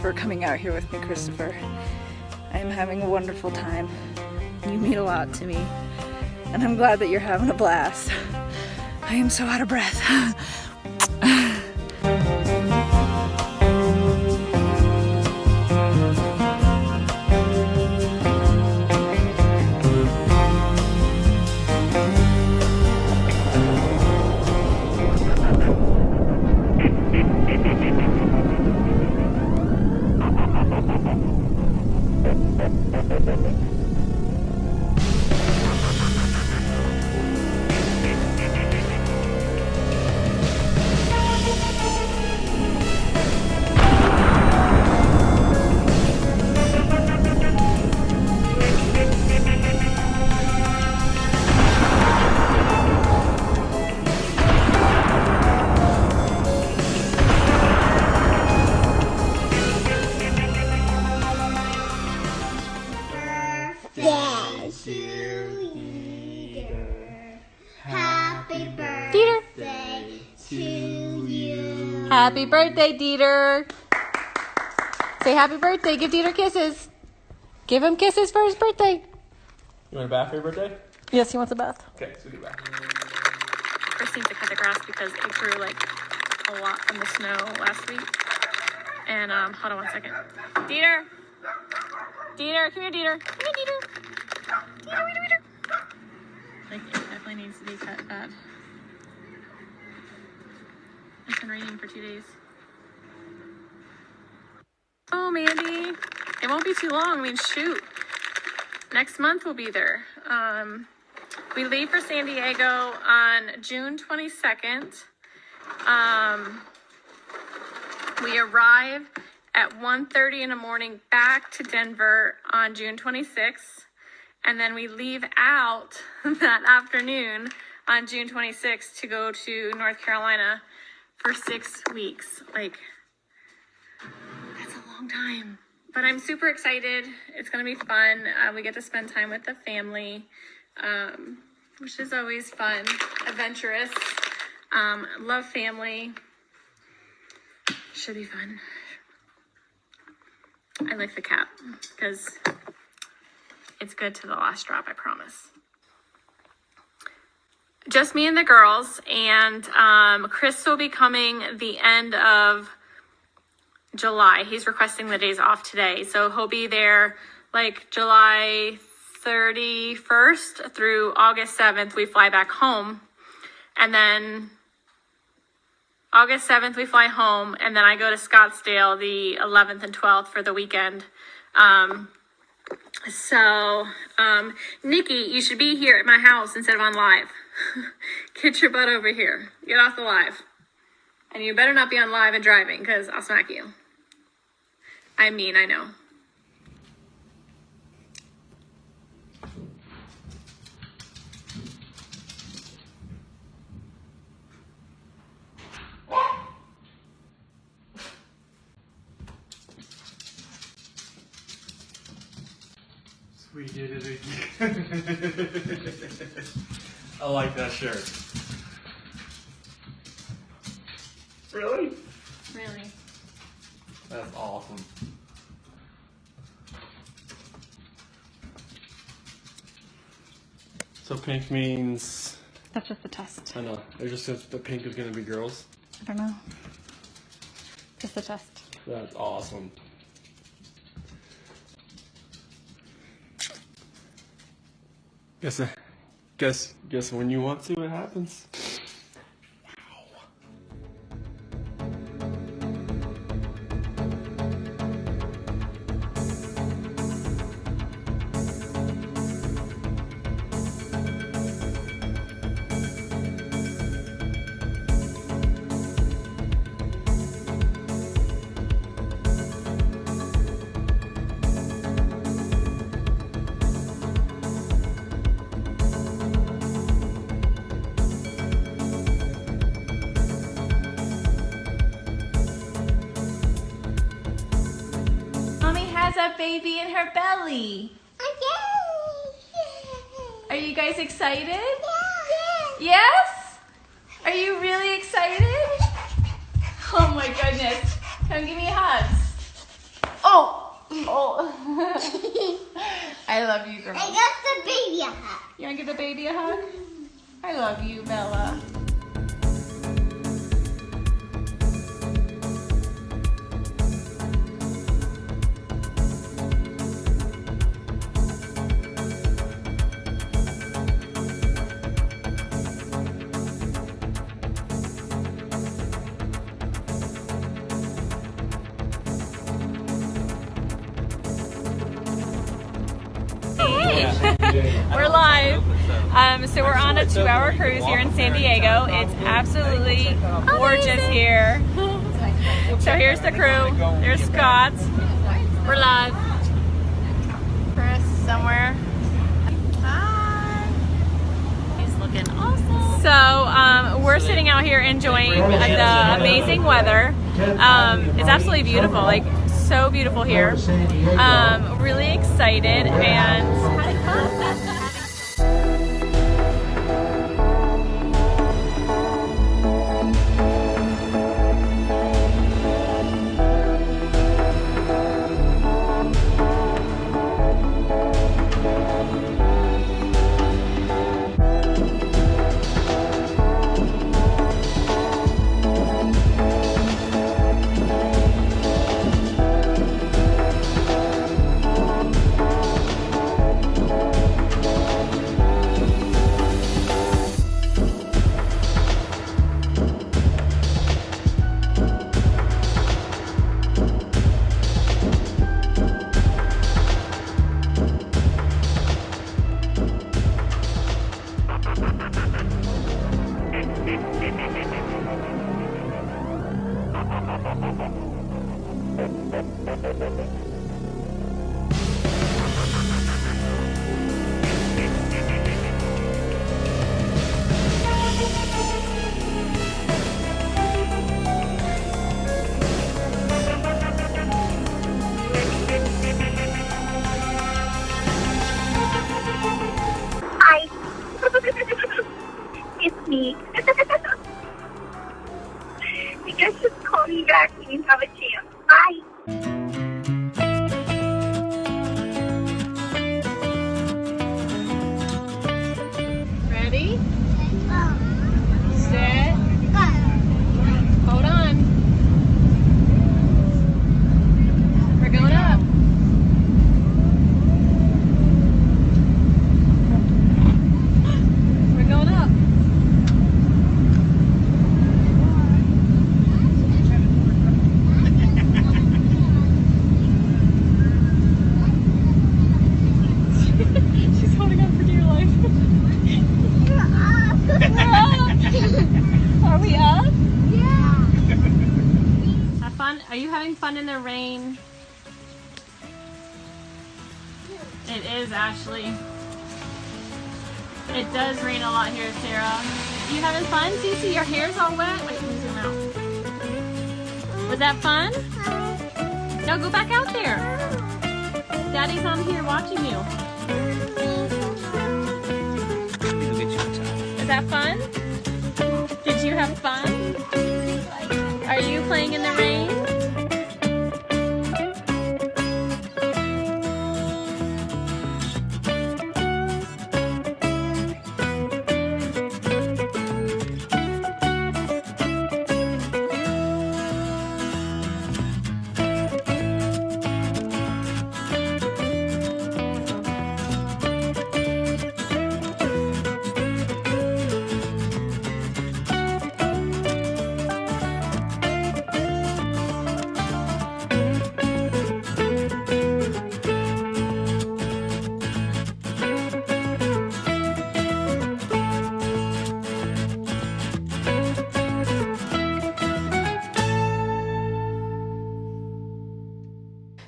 for coming out here with me, Christopher. I am having a wonderful time. You mean a lot to me, and I'm glad that you're having a blast. I am so out of breath. Happy birthday, Dieter. Say happy birthday. Give Dieter kisses. Give him kisses for his birthday. You want a bath for your birthday? Yes, he wants a bath. Okay, so we get a bath. Chris needs to cut the grass because it grew like a lot in the snow last week. And hold on one second. Dieter. Dieter, come here, Dieter. Come here, Dieter. Dieter. Like, it definitely needs to be cut bad. It's been raining for 2 days. Oh, Mandy. It won't be too long. I mean, shoot. Next month we'll be there. We leave for San Diego on June 22nd. We arrive at 1:30 in the morning back to Denver on June 26th. And then we leave out that afternoon on June 26th to go to North Carolina for 6 weeks. Like, that's a long time. But I'm super excited. It's going to be fun. We get to spend time with the family, which is always fun, adventurous. Love family. Should be fun. I like the cap because it's good to the last drop, I promise. Just me and the girls, and Chris will be coming the end of July. He's requesting the days off today, so he'll be there like July 31st through August 7th. We fly back home, and then August 7th we fly home, and then I go to Scottsdale the 11th and 12th for the weekend. Nikki, you should be here at my house instead of on live. Get your butt over here. Get off the live. And you better not be on live and driving, because I'll smack you. I mean, I know. We did it again. I like that shirt. Really? Really? That's awesome. So pink means... That's just the test. I know. It just says the pink is going to be girls. I don't know. Just the test. That's awesome. Guess when you want to, it happens. A baby in her belly. Are you guys excited? Yeah. Yes? Are you really excited? Oh my goodness. Come give me hugs. Oh. I love you, girl. I got the baby a hug. You want to give the baby a hug? I love you, Bella. We're live. So we're on a 2-hour cruise here in San Diego. It's absolutely gorgeous here. So here's the crew. There's Scott. We're live. Chris somewhere. Hi. He's looking awesome. So we're sitting out here enjoying the amazing weather. It's absolutely beautiful. Like, so beautiful here. Really excited and having fun. Hi. It's me. You guys just call me back when you have a chance. Bye. Ready? Set. Hold on. We're going up. We're going up. She's holding on for dear life. Are we up? Yeah. Have fun? Are you having fun in the rain? It is, Ashley. It does rain a lot here, Sarah. You having fun, Cece? Your hair's all wet. Wait, can you zoom out? Was that fun? No, go back out there. Daddy's on here watching you. Is that fun? Did you have fun? Are you playing in the rain?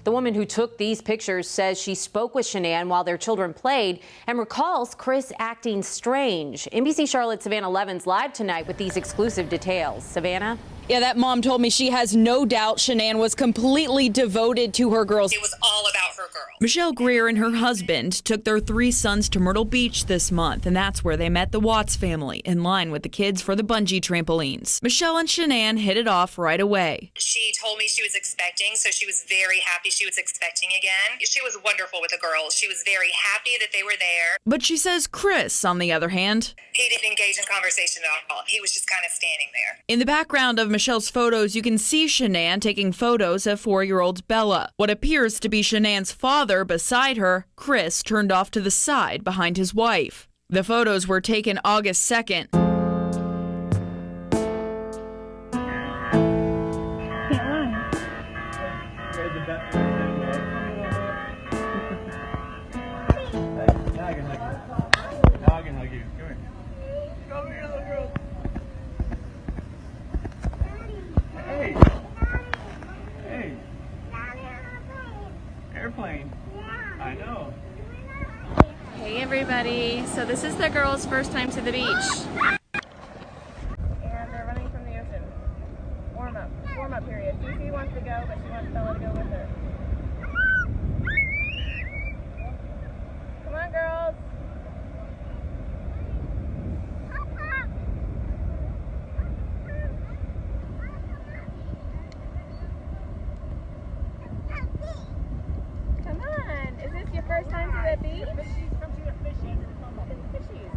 The woman who took these pictures says she spoke with Shanann while their children played and recalls Chris acting strange. NBC Charlotte's Savannah Levin's live tonight with these exclusive details. Savannah? Yeah, that mom told me she has no doubt Shanann was completely devoted to her girls. It was all about her girls. Michelle Greer and her husband took their 3 sons to Myrtle Beach this month, and that's where they met the Watts family, in line with the kids for the bungee trampolines. Michelle and Shanann hit it off right away. She told me she was expecting, so she was very happy she was expecting again. She was wonderful with the girls. She was very happy that they were there. But she says Chris, on the other hand, He didn't engage in conversation at all. He was just kind of standing there. in the background of Michelle's photos, you can see Shanann taking photos of 4-year-old Bella. What appears to be Shanann's father beside her, Chris, turned off to the side behind his wife. The photos were taken August 2nd. Airplane. I know. Hey everybody, so this is the girls' first time to the beach. And they're running from the ocean. Warm up period. Cece wants to go, but she wants Bella to go with her. Come on girls. Come on, is this your first time to the beach? Fishies.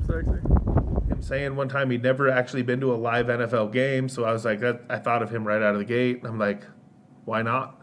times did I say? Him saying one time he'd never actually been to a live NFL game, so I was like, I thought of him right out of the gate. I'm like, why not?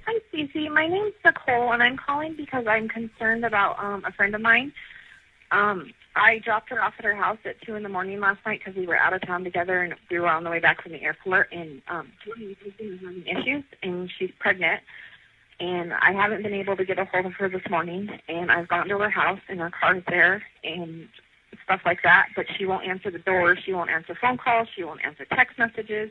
Hi, Cece. My name's Nicole, and I'm calling because I'm concerned about a friend of mine. I dropped her off at her house at 2 in the morning last night because we were out of town together, and we were on the way back from the airport, and she was having issues, and she's pregnant, and I haven't been able to get a hold of her this morning, and I've gone to her house, and her car's there, and stuff like that, but she won't answer the door, she won't answer phone calls, she won't answer text messages,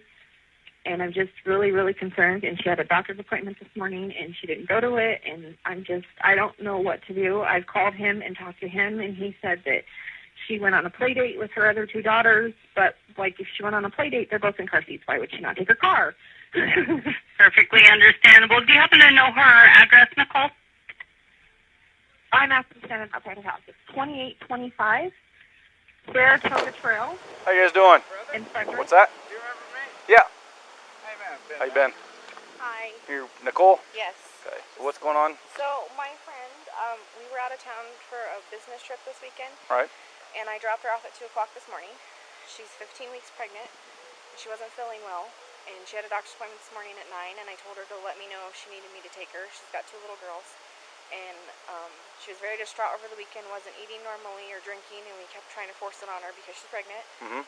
and I'm just really, really concerned, and she had a doctor's appointment this morning, and she didn't go to it, and I don't know what to do. I've called him and talked to him, and he said that she went on a play date with her other 2 daughters, but, like, if she went on a play date, they're both in car seats. Why would she not take her car? Perfectly understandable. Do you happen to know her address, Nicole? I'm asking Shanann outside her house. It's 2825 Saratoga Trail. How you guys doing? In Frederick. What's that? Do you remember me? Yeah. Hey, man. Ben. How you been? Hi. You Nicole? Yes. Okay. What's going on? So my friend, we were out of town for a business trip this weekend, All right. and I dropped her off at 2 o'clock this morning. She's 15 weeks pregnant. She wasn't feeling well, and she had a doctor's appointment this morning at 9, and I told her to let me know if she needed me to take her. She's got 2 little girls, and she was very distraught over the weekend, wasn't eating normally or drinking, and we kept trying to force it on her because she's pregnant. Mm-hmm.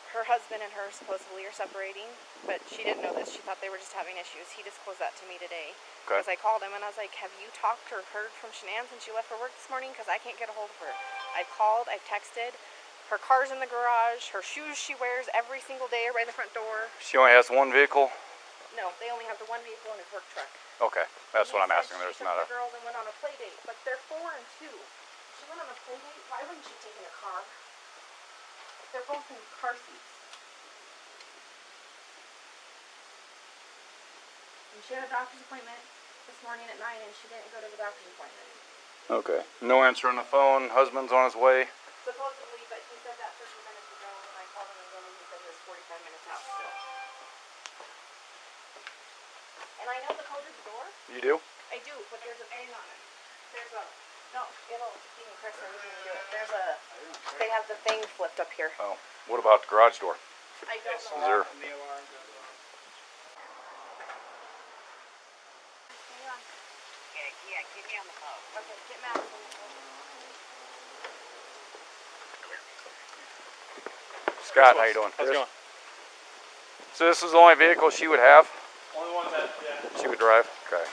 Her husband and her supposedly are separating, but she didn't know this. She thought they were just having issues. He disclosed that to me today. Okay. Because I called him and I was like, have you talked or heard from Shanann since she left for work this morning? Because I can't get a hold of her. I've called, I've texted. Her car's in the garage. Her shoes she wears every single day are by the front door. She only has one vehicle? No, they only have the one vehicle in his work truck. Okay. That's what I'm asking. There's not a... She took the girls and went on a play date, but they're 4 and 2. She went on a play date? Why wouldn't she take in a car? They're both in car seats. And she had a doctor's appointment this morning at 9, and she didn't go to the doctor's appointment. Okay. No answer on the phone. Husband's on his way. Supposedly, but he said that 30 minutes ago when I called him again, and he said he was 45 minutes out still. And I know the code to the door. You do? I do, but there's a thing on it. There's a... No, it'll... You can press everything and do it. There's a... They have the thing flipped up here. Oh. What about the garage door? I don't Is know. there... Yeah, get me on the phone. Okay, get Matt on the phone. Scott, how you doing? How's it going? So this is the only vehicle she would have? Only one that, yeah. She would drive? Okay.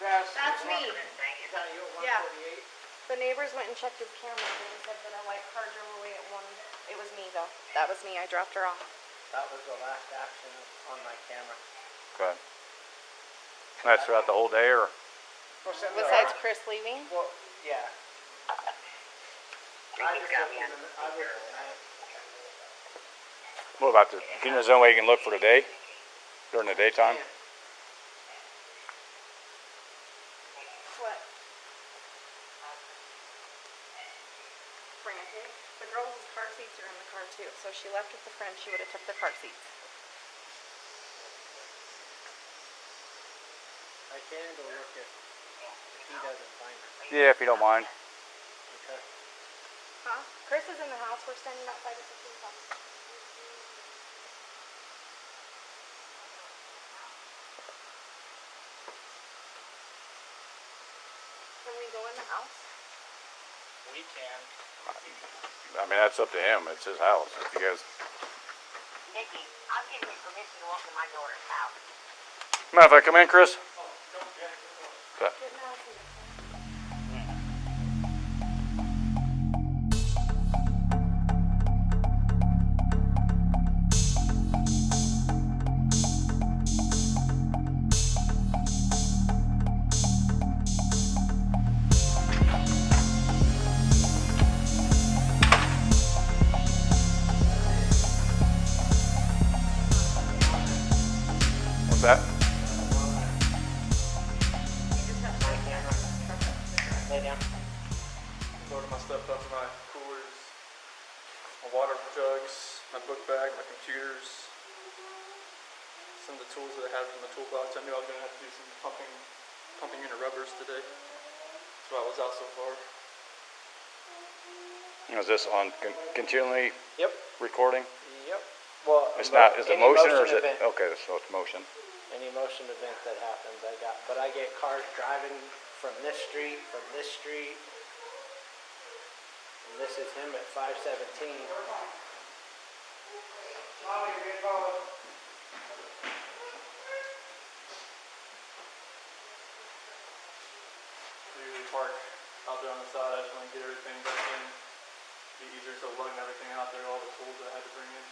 That's me. Yeah. The neighbors went and checked his camera and they said that a white car drove away at 1. It was me though. That was me. I dropped her off. That was the last action on my camera. Okay. That's throughout the whole day, or? Besides Chris leaving? Well, yeah. What about do you know there's any way you can look for the day? During the daytime? What? Frantic. The girls' car seats are in the car too. So if she left with the friend, she would have took the car seats. I can go look if he doesn't find her. Yeah, if you don't mind. Okay. Huh? Chris is in the house. We're standing outside of the police office. Can we go in the house? We can. I mean, that's up to him. It's his house. If you guys. Nikki, I'm giving you permission to walk in my daughter's house. Mind if I come in, Chris? Okay. What's that? Lay down. Loaded my stuff up in my coolers, my water jugs, my book bag, my computers, some of the tools that I had from the toolbox. I knew I was going to have to do some pumping into rubbers today. That's why I was out so far. Is this on continually Yep. recording? Yep. Well, It's not. Is it any motion or is it? event, Okay, so it's motion. Any motion event that happens, I get cars driving from this street, and this is him at 517. I usually park out there on the side. I just want to get everything back in. Be easier, so lugging everything out there, all the tools that I had to bring in.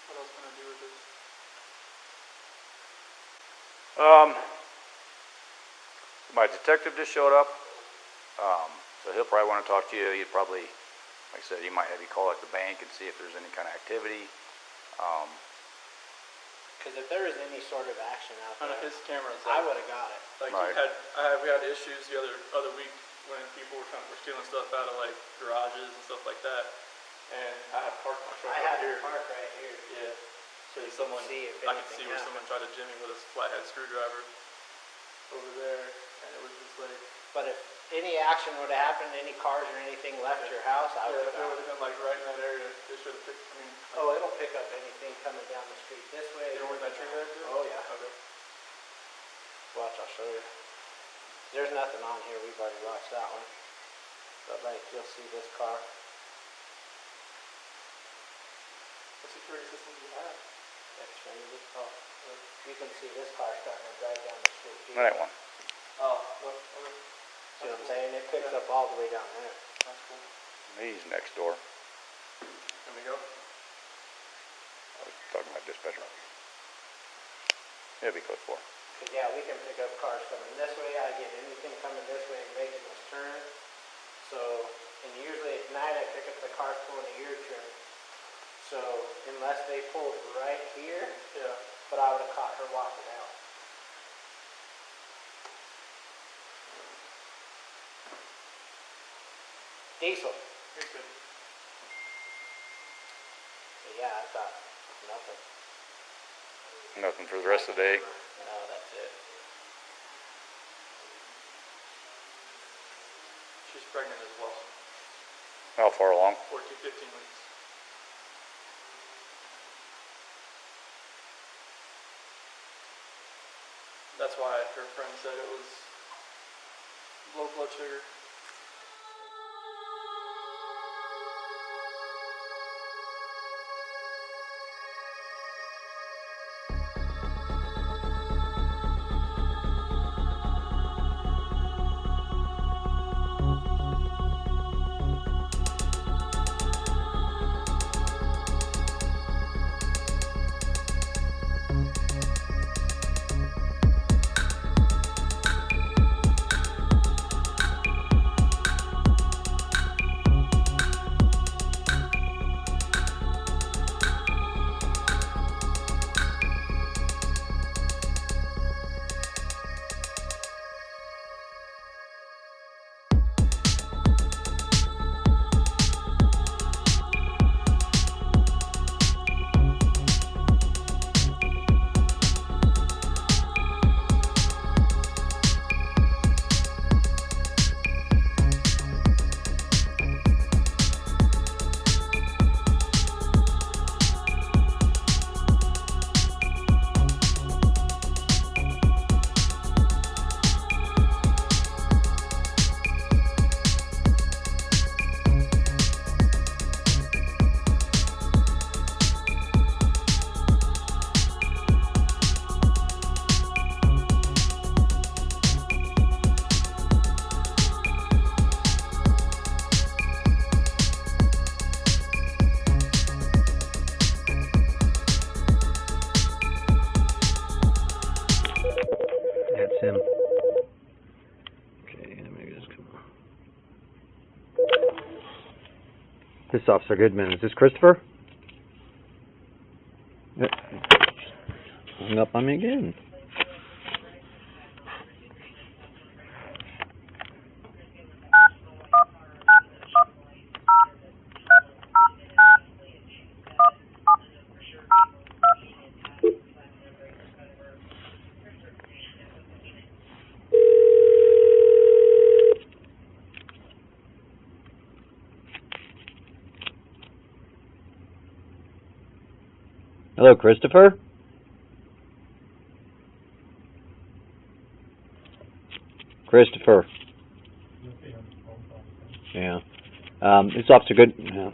What else can I do with this? My detective just showed up, so he'll probably want to talk to you. He'd probably, like I said, he might have you call at the bank and see if there's any kind of activity. Because if there was any sort of action out On there, his cameras, I would have got it. like Right. we had issues the other week when people were stealing stuff out of like garages and stuff like that. And I had parked my truck I over had here. to park right here. Yeah. So you someone, can see if I could anything see where someone tried to jim me with a flathead screwdriver over there, and it was just like. But if any action would have happened, any cars or anything left your house, I would Yeah, if it have would have been like right in that area, it should have picked. I mean, Oh, it'll pick up anything coming down the street this way. you know where that tree there too? Oh, yeah. Okay. Watch, I'll show you. There's nothing on here. We've already watched that one. But like, you'll see this car. What security system do you have? Xfinity. Oh, you can see this car starting to drive down the street here. That one. Oh, look. Okay. See what I'm saying? It picks up all the way down there. That's cool. He's next door. Here we go. I was talking about dispatcher. It'll be close for. Cause yeah, we can pick up cars coming this way. I get anything coming this way and making this turn. So, and usually at night I pick up the cars pulling a U-turn. So unless they pulled right here, Yeah. but I would have caught her walking out. Diesel. You're good. But yeah, I thought nothing. Nothing for the rest of the day. No, that's it. She's pregnant as well. How far along? 14, 15 weeks. That's why her friend said it was low blood sugar. That's him. Okay, let me just come on. This is Officer Goodman. Is this Christopher? Yep. Hung up on me again. Hello, Christopher? Christopher. Yeah. It's Officer Good. Yeah.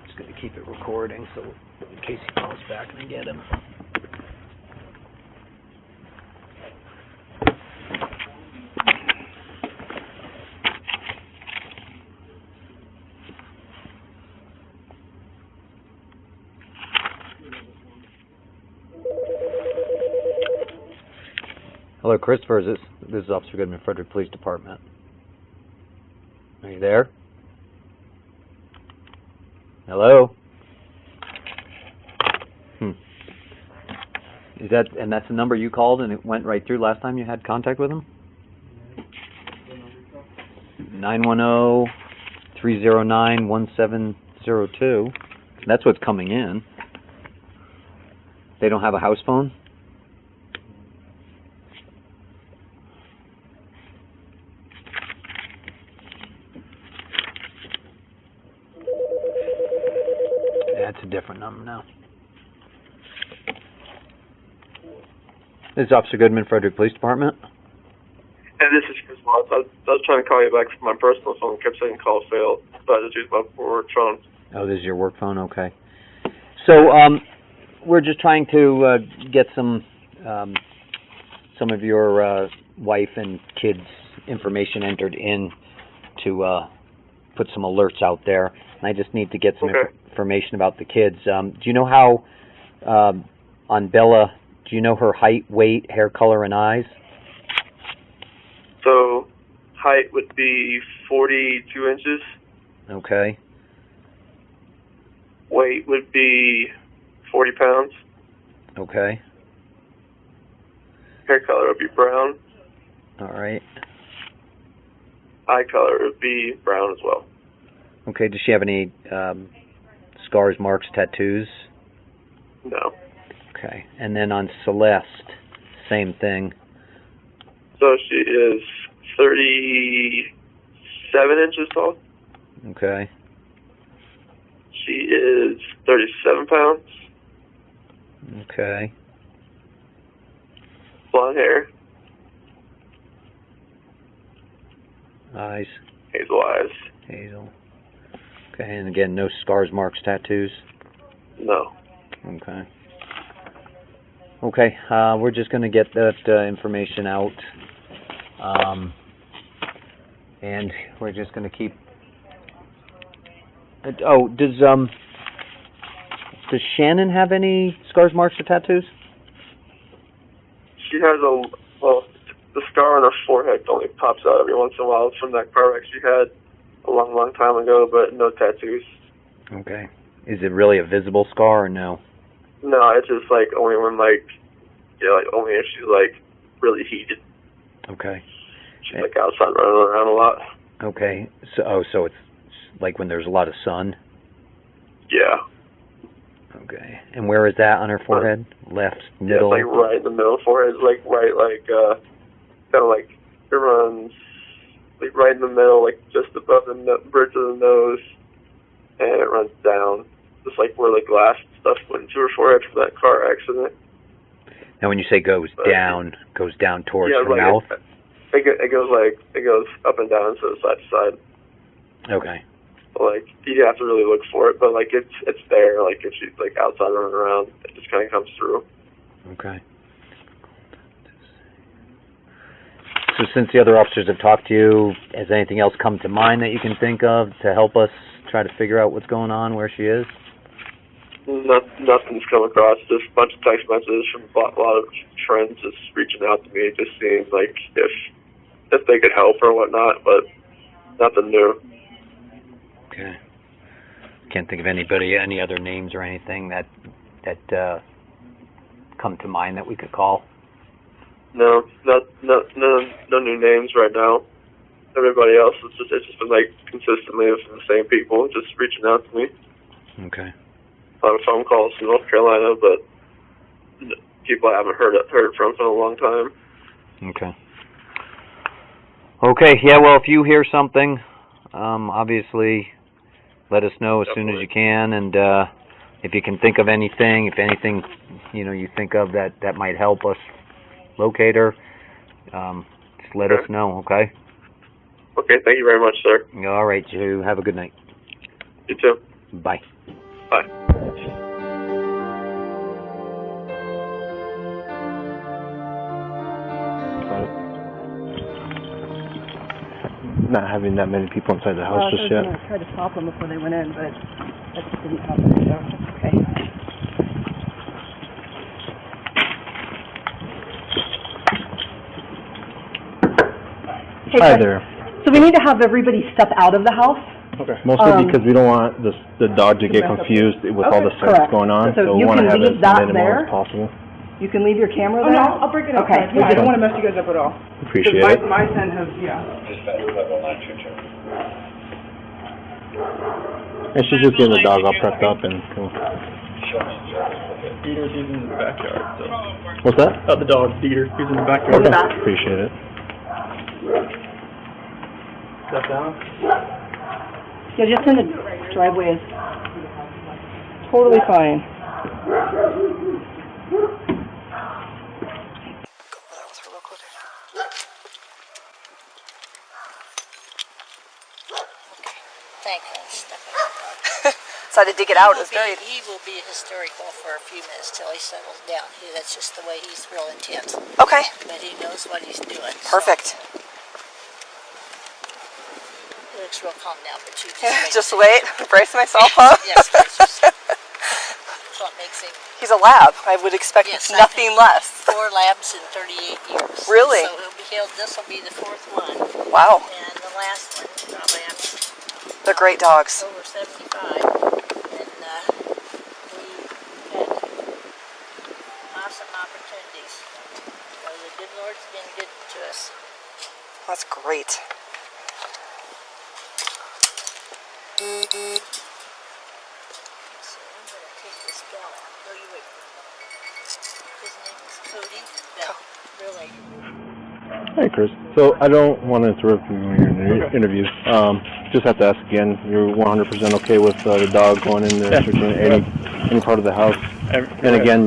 Just going to keep it recording so in case he calls back and I get him. Hello, Christopher. This is Officer Goodman, Frederick Police Department. Are you there? Hello? Is that's the number you called and it went right through last time you had contact with him? 910-309-1702. That's what's coming in. They don't have a house phone? That's a different number now. This is Officer Goodman, Frederick Police Department. Hey, this is Chris Watts. I was trying to call you back from my personal phone. Kept saying call failed, so I just used my work phone. Oh, this is your work phone? Okay. So, we're just trying to get some of your wife and kids' information entered in to put some alerts out there. And I just need to get some information about the kids. Do you know how on Bella Do you know her height, weight, hair color, and eyes? So, height would be 42 inches. Okay. Weight would be 40 pounds. Okay. Hair color would be brown. All right. Eye color would be brown as well. Okay. Does she have any scars, marks, tattoos? No. Okay. And then on Celeste, same thing. So she is 37 inches tall. Okay. She is 37 pounds. Okay. Blonde hair. Eyes. Hazel eyes. Hazel. Okay. And again, no scars, marks, tattoos? No. Okay. Okay. We're just going to get that information out. And we're just going to keep... Oh, does Shanann have any scars, marks, or tattoos? She has the scar on her forehead only pops out every once in a while. It's from that car wreck she had a long, long time ago, but no tattoos. Okay. Is it really a visible scar or no? No, it's just like only when only if she's like really heated. Okay. She's like outside running around a lot. Okay. So it's like when there's a lot of sun? Yeah. Okay. And where is that on her forehead? Left, middle? Yeah, it's like right in the middle forehead. It's like right, kind of like it runs like right in the middle, like just above the bridge of the nose, and it runs down, just like where the glass stuff went into her forehead from that car accident. Now, when you say goes down towards her mouth? It goes up and down instead of side to side. Okay. Like you have to really look for it, but like it's there. Like if she's like outside running around, it just kind of comes through. Okay. So since the other officers have talked to you, has anything else come to mind that you can think of to help us try to figure out what's going on, where she is? Nothing's come across. Just a bunch of text messages from a lot of friends just reaching out to me, just seeing like if they could help or whatnot, but nothing new. Okay. Can't think of any other names or anything that come to mind that we could call? No new names right now. Everybody else, it's just been like consistently from the same people just reaching out to me. Okay. A lot of phone calls from North Carolina, but people I haven't heard from in a long time. Okay. Okay, yeah, well, if you hear something, obviously let us know as soon as you can, and if you can think of anything, if anything, you think of that might help us locate her, just let us know, okay? Okay, thank you very much, sir. All right, you have a good night. You too. Bye. Bye. Not having that many people inside the house just yet. I tried to stop them before they went in, but that just didn't happen, so that's okay. Hey, Hi guys. there. So we need to have everybody step out of the house. Okay. Mostly because we don't want the dog to get confused with all the sites going on, so we want to have as minimal as possible. You can leave your camera Oh, there? no, I'll bring it up. Okay. Yeah, I don't want to mess you guys up at all. Appreciate it. My son has, yeah. And she's just getting the dog all prepped up and cool. Dieter's using the backyard, so. What's that? The dog, Dieter. He's in the backyard. Okay. Appreciate it. Step down. Yeah, just in the driveway is totally fine. Thank you. So I had to dig it out. It was very... He will be hysterical for a few minutes till he settles down. That's just the way he's real intense. Okay. But he knows what he's doing. Perfect. So. He looks real calm now, but you just wait. Just wait. Brace myself up. Yes, brace yourself. That's what makes him. He's a lab. I would expect nothing less. 4 labs in 38 years. Really? So he'll be held. This will be the 4th one. Wow. And the last one, probably They're great dogs. over 75. And we had awesome opportunities. So the good Lord's been good to us. That's great. So I'm going to take this gal out. No, you wait for him. His name is Cody. But really. Hey, Chris. So I don't want to interrupt you in your interview. Just have to ask again. You're 100% okay with the dog going in there searching any part of the house? And again,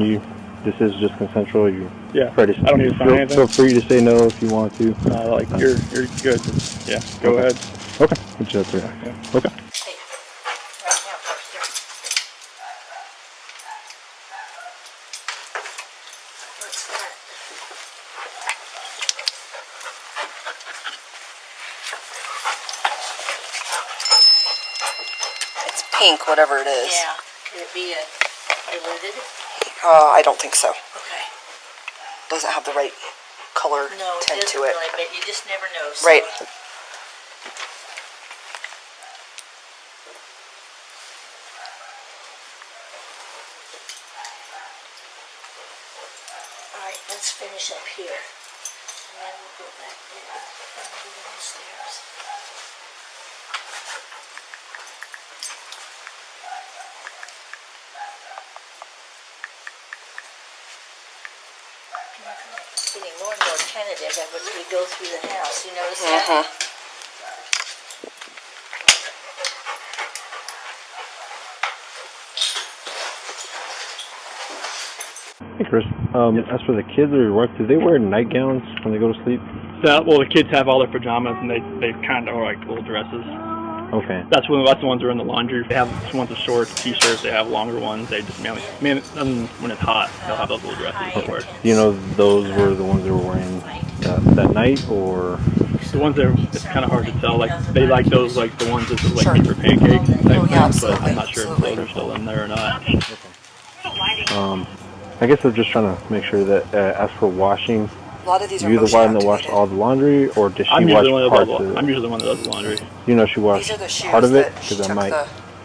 this is just consensual. I don't need to sign anything. Feel free to say no if you want to. You're good. Yeah, go ahead. Okay. Good job, sir. Okay. It's pink, whatever it is. Yeah. Could it be diluted? I don't think so. Okay. Doesn't have the right color tint to it. Really, but you just never know. So. Right. Alright, let's finish up here. And then we'll go back there and go downstairs. It's getting more and more tentative as we go through the house. You notice that? Hey, Chris. As for the kids or your wife, do they wear nightgowns when they go to sleep? Well, the kids have all their pajamas, and they kind of are like little dresses. Okay. That's the ones that are in the laundry. They have ones with shorts, t-shirts. They have longer ones. They just mainly, when it's hot, they'll have those little dresses. Okay. Do you know those were the ones they were wearing that night, or? The ones that it's kind of hard to tell. Like they like those, like the ones that are like paper pancake type things, but I'm not sure if those are still in there or not. I guess I'm just trying to make sure that as for washing, a lot of these are you the one that washed all the laundry, or does she wash parts of it? I'm usually the one that does the laundry. You know she washed part of it, because I might,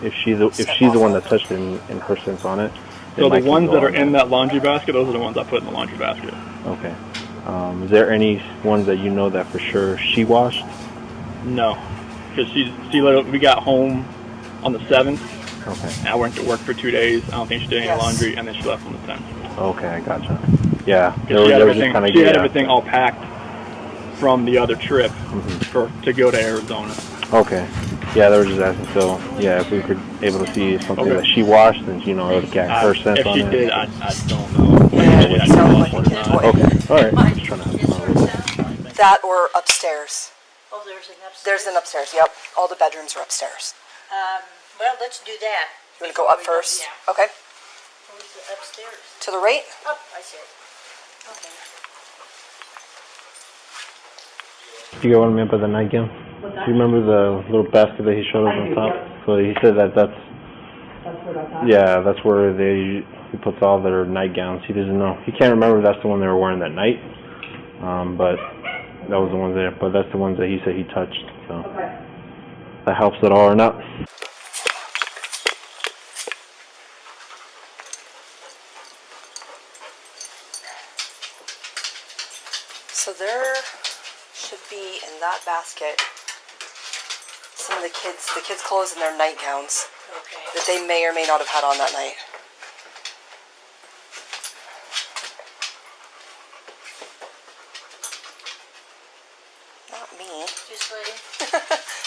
if she's the one that touched it in her sense on it. So the ones that are in that laundry basket, those are the ones I put in the laundry basket. Okay. Is there any ones that you know that for sure she washed? No, because we got home on the 7th. Okay. I went to work for 2 days. I don't think she did any laundry, and then she left on the 10th. Okay, I gotcha. Yeah. She had everything all packed from the other trip to go to Arizona. Okay. Yeah, they were just asking. So, yeah, if we were able to see something that she washed, then it would get her sense on it. If she did, I don't know. Okay. All right. I'm just trying to have fun with it. That or upstairs. Oh, there's an upstairs? There's an upstairs, yep. All the bedrooms are upstairs. Well, let's do that. You want to go up first? Yeah. Okay. Where's the upstairs? To the right? Oh, I see it. Okay. Do you remember the nightgown? Do you remember the little basket that he showed us on top? So he said that's where he puts all their nightgowns. He doesn't know. He can't remember if that's the one they were wearing that night. But that was the ones there. But that's the ones that he said he touched. So that helps at all or not. So there should be in that basket some of the kids' clothes and their nightgowns that they may or may not have had on that night. Not me. Just lady.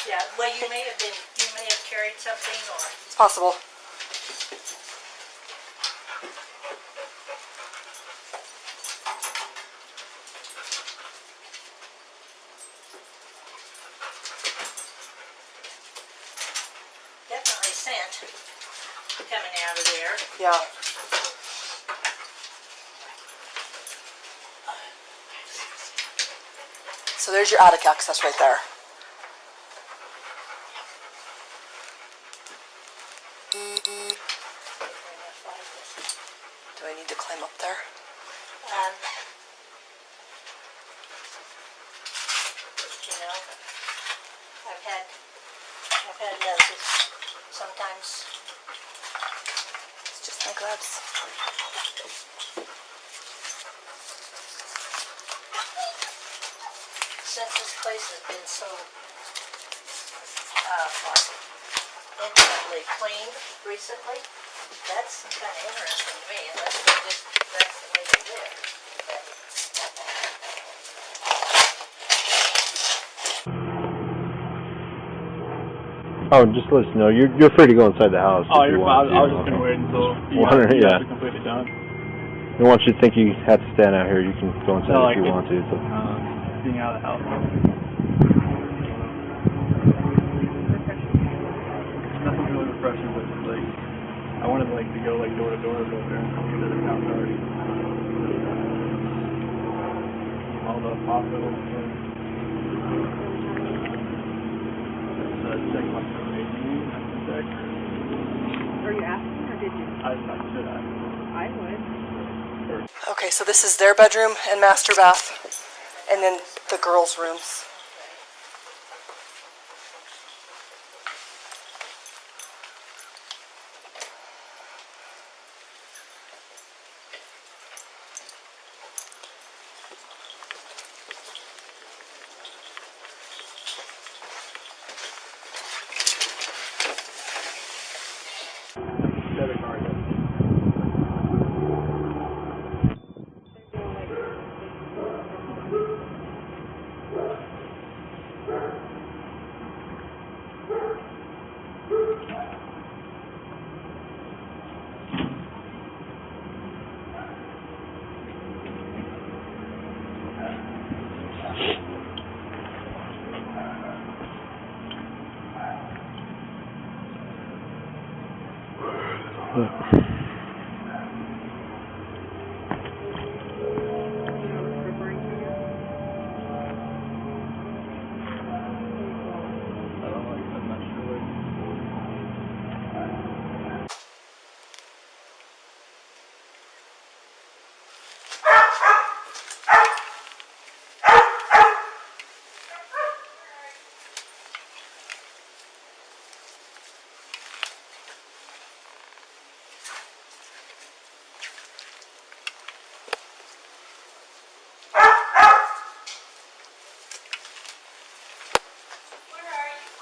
Yeah. Well, you may have carried something, or it's possible. definitely scent coming out of there. Yeah. So there's your attic access right there. climb up there? You know, I've had noses. Sometimes It's just my gloves. since this place has been so intimately cleaned recently, that's kind of interesting to me, unless that's the way they live. Oh, just let us know. You're free to go inside the house. Oh, if you you're want fine. I was to. just going to wait until you Well, guys yeah. are completely done. And once you think you have to stand out here, you can go inside No, if you like want to. So. Being out of the house. Nothing really refreshing, but just like, I wanted like to go like door to door over there and get to the town already. All the hospitals. Check my information. Check. Are you asking or did you? I should ask. I would. Okay, so this is their bedroom and master bath, and then the girls' rooms. Debit card.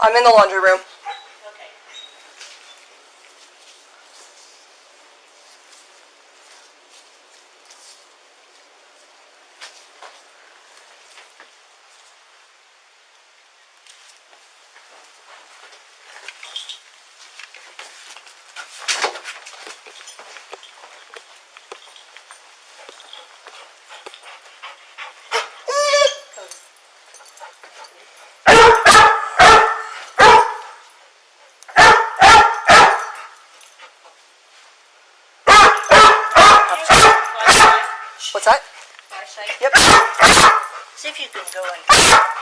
I'm in the laundry room. What's that? Yep. See if you can go in.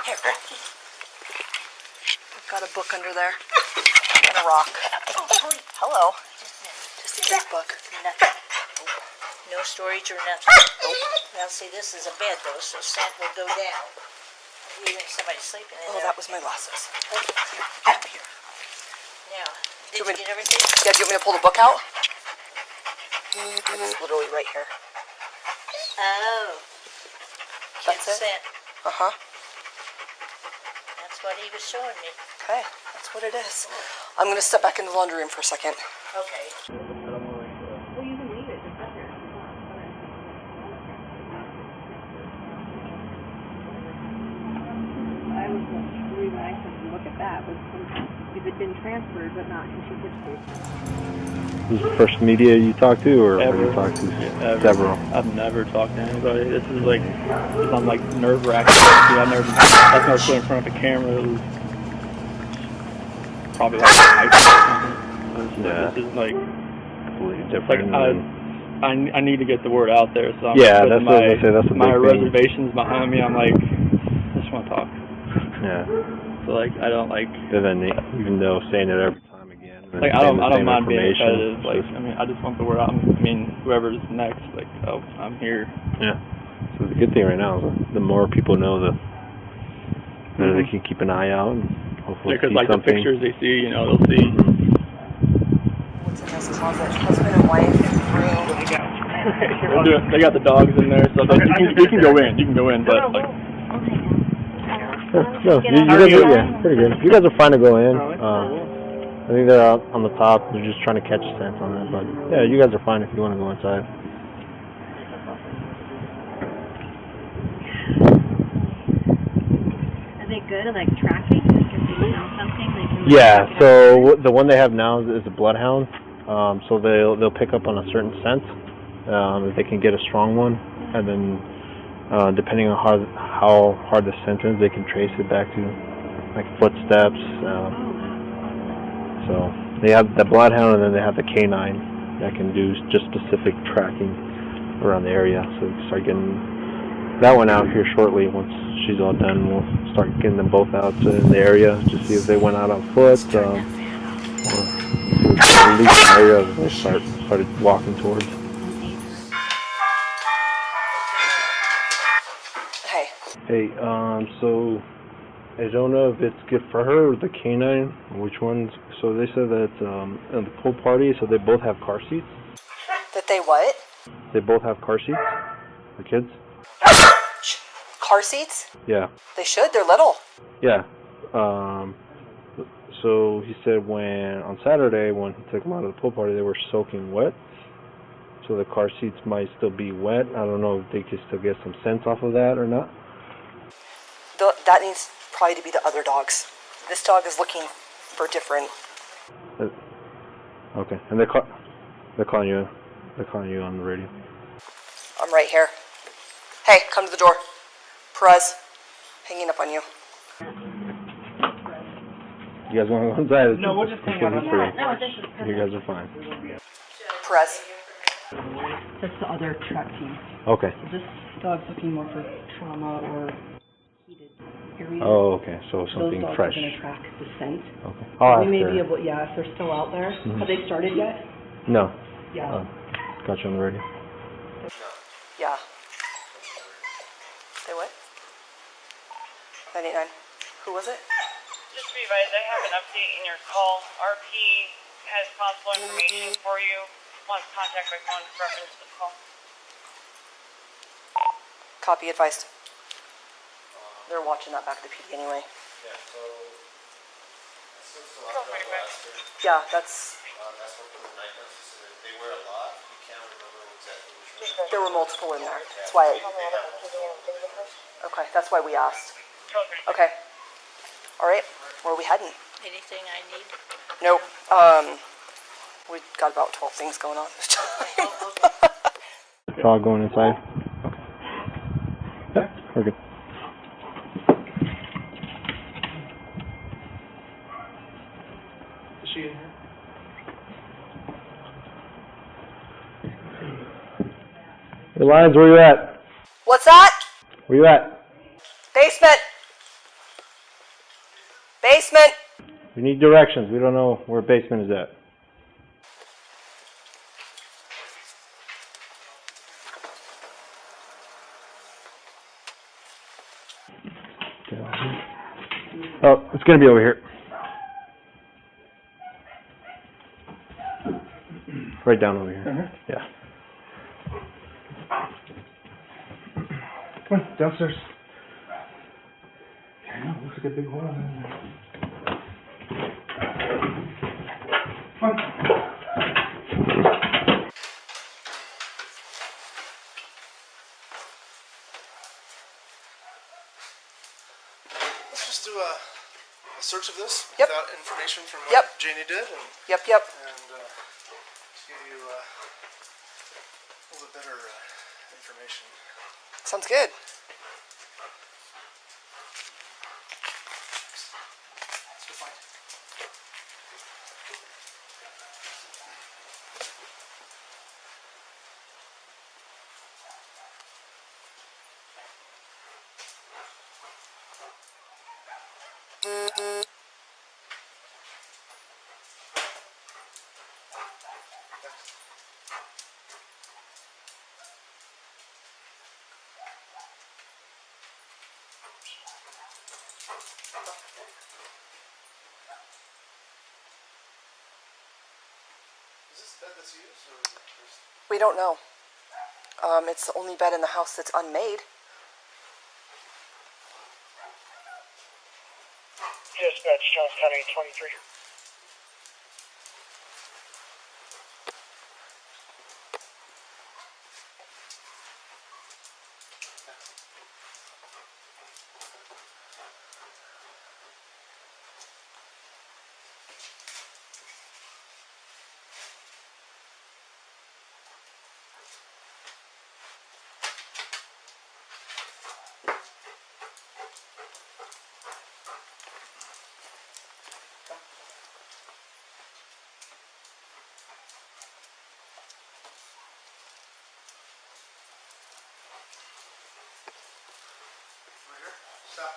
Here. I've got a book under there. And a rock. Oh, Hello. Just a big book. Nothing. No storage or nothing. Nope. Now see, this is a bed though, so scent will go down. You think somebody's sleeping in Oh, there. that was my glasses. Up here. Now, did you get everything? Yeah, do you want me to pull the book out? It's literally right here. Oh. That's it? Scent. Uh-huh. That's what he was showing me. Okay, that's what it is. I'm going to step back in the laundry room for a second. Okay. Well, you can leave it just up here. The reason I couldn't look at that was if it had been transferred but not into history. This is the first media you talked to, or have you talked to several? I've never talked to anybody. This is like, I'm like nerve-wracking. I've never put in front of a camera. It was probably like high school or something. Yeah. This is like Completely different. Like I need to get the word out there. So I'm Yeah, that's what I was gonna say. That's a my big thing. reservations behind me. I'm like, I just want to talk. Yeah. So like I don't like. And then even though saying it every time again, Like I don't mind being repetitive. Like I mean, I just want the word out. I mean, whoever's next, like, oh, I'm here. Yeah. So the good thing right now is the more people know, the better they can keep an eye out and hopefully because see like something. the pictures they see, you know, they'll see. What's in this closet? Husband and wife room. They got the dogs in there, so you can go in. You can go in, but like. No, you guys are, yeah, pretty good. You guys are fine to go in. I think they're out on the top. They're just trying to catch a sense on it. But yeah, you guys are fine if you want to go inside. Are they good at like tracking? Like if they smell something, they can. Like, Yeah. So the one they have now is a bloodhound. So they'll pick up on a certain scent. If they can get a strong one, and then depending on how hard the scent is, they can trace it back to like footsteps. So they have the bloodhound, and then they have the canine that can do just specific tracking around the area. So we start getting that one out here shortly. Once she's all done, we'll start getting them both out in the area to see if they went out on foot, or leave the area that they started walking towards. Hey, so I don't know if it's good for her or the canine, which ones. So they said that at the pool party, so they both have car seats. That they what? They both have car seats, the kids. Car seats? Yeah. They should. They're little. Yeah. So he said on Saturday, when he took them out of the pool party, they were soaking wet. So the car seats might still be wet. I don't know if they could still get some sense off of that or not. That needs probably to be the other dogs. This dog is looking for different. Okay, and they're calling you on the radio. I'm right here. Hey, come to the door. Perez, hanging up on you. You guys want to go inside? No, we'll just hang out on the free. No, this is You guys are fine. Perez. That's the other track team. Okay. This dog's looking more for trauma or heated areas. Oh, okay. So something Those dogs fresh. are going to track the scent. Okay. I'll We ask may her. be able, if they're still out there. Mhm. Have they started yet? No. Yeah. Got you on the radio. Yeah. Say what? 99. Who was it? Just to be advised, I have an update in your call. RP has possible information for you. Wants contact by phone reference to the call. Copy advised. They're watching that back to PD anyway. Yeah, so Yeah, that's. that's what the night nurses said. They wear a lot. You can't remember exactly which one. There were multiple in there. That's why. Okay, that's why we asked. Okay. All right. Where are we heading? Anything I need? Nope. We've got about 12 things going on. Y'all going inside? Okay. Yeah, we're good. Is she in here? Hey, Lions, where you at? What's that? Where you at? Basement. Basement. We need directions. We don't know where basement is at. Oh, it's gonna be over here. Right down over here. Yeah. Come on, downstairs. Yeah, looks like a big hole in there. Come on. Let's just do a search of this Yep. without information from what Yep. Janie did. And, Yep. And to give you a little bit better information. Sounds good. Let's go find. Is this bed that's used, or is it just... We don't know. It's the only bed in the house that's unmade. Dispatch, Johnstown 823. Stop.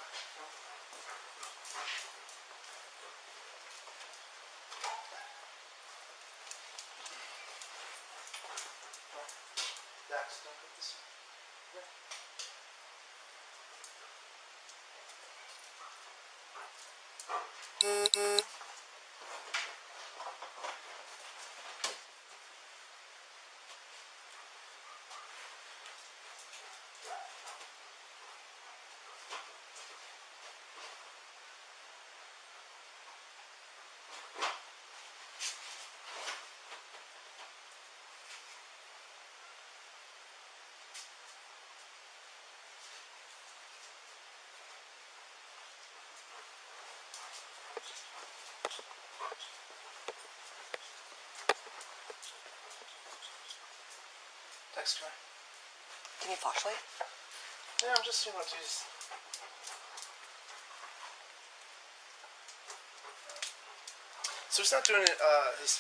Dax, don't put this in. Dax, come here. Do you need a flashlight? Yeah, I'm just seeing what to use. So he's not doing his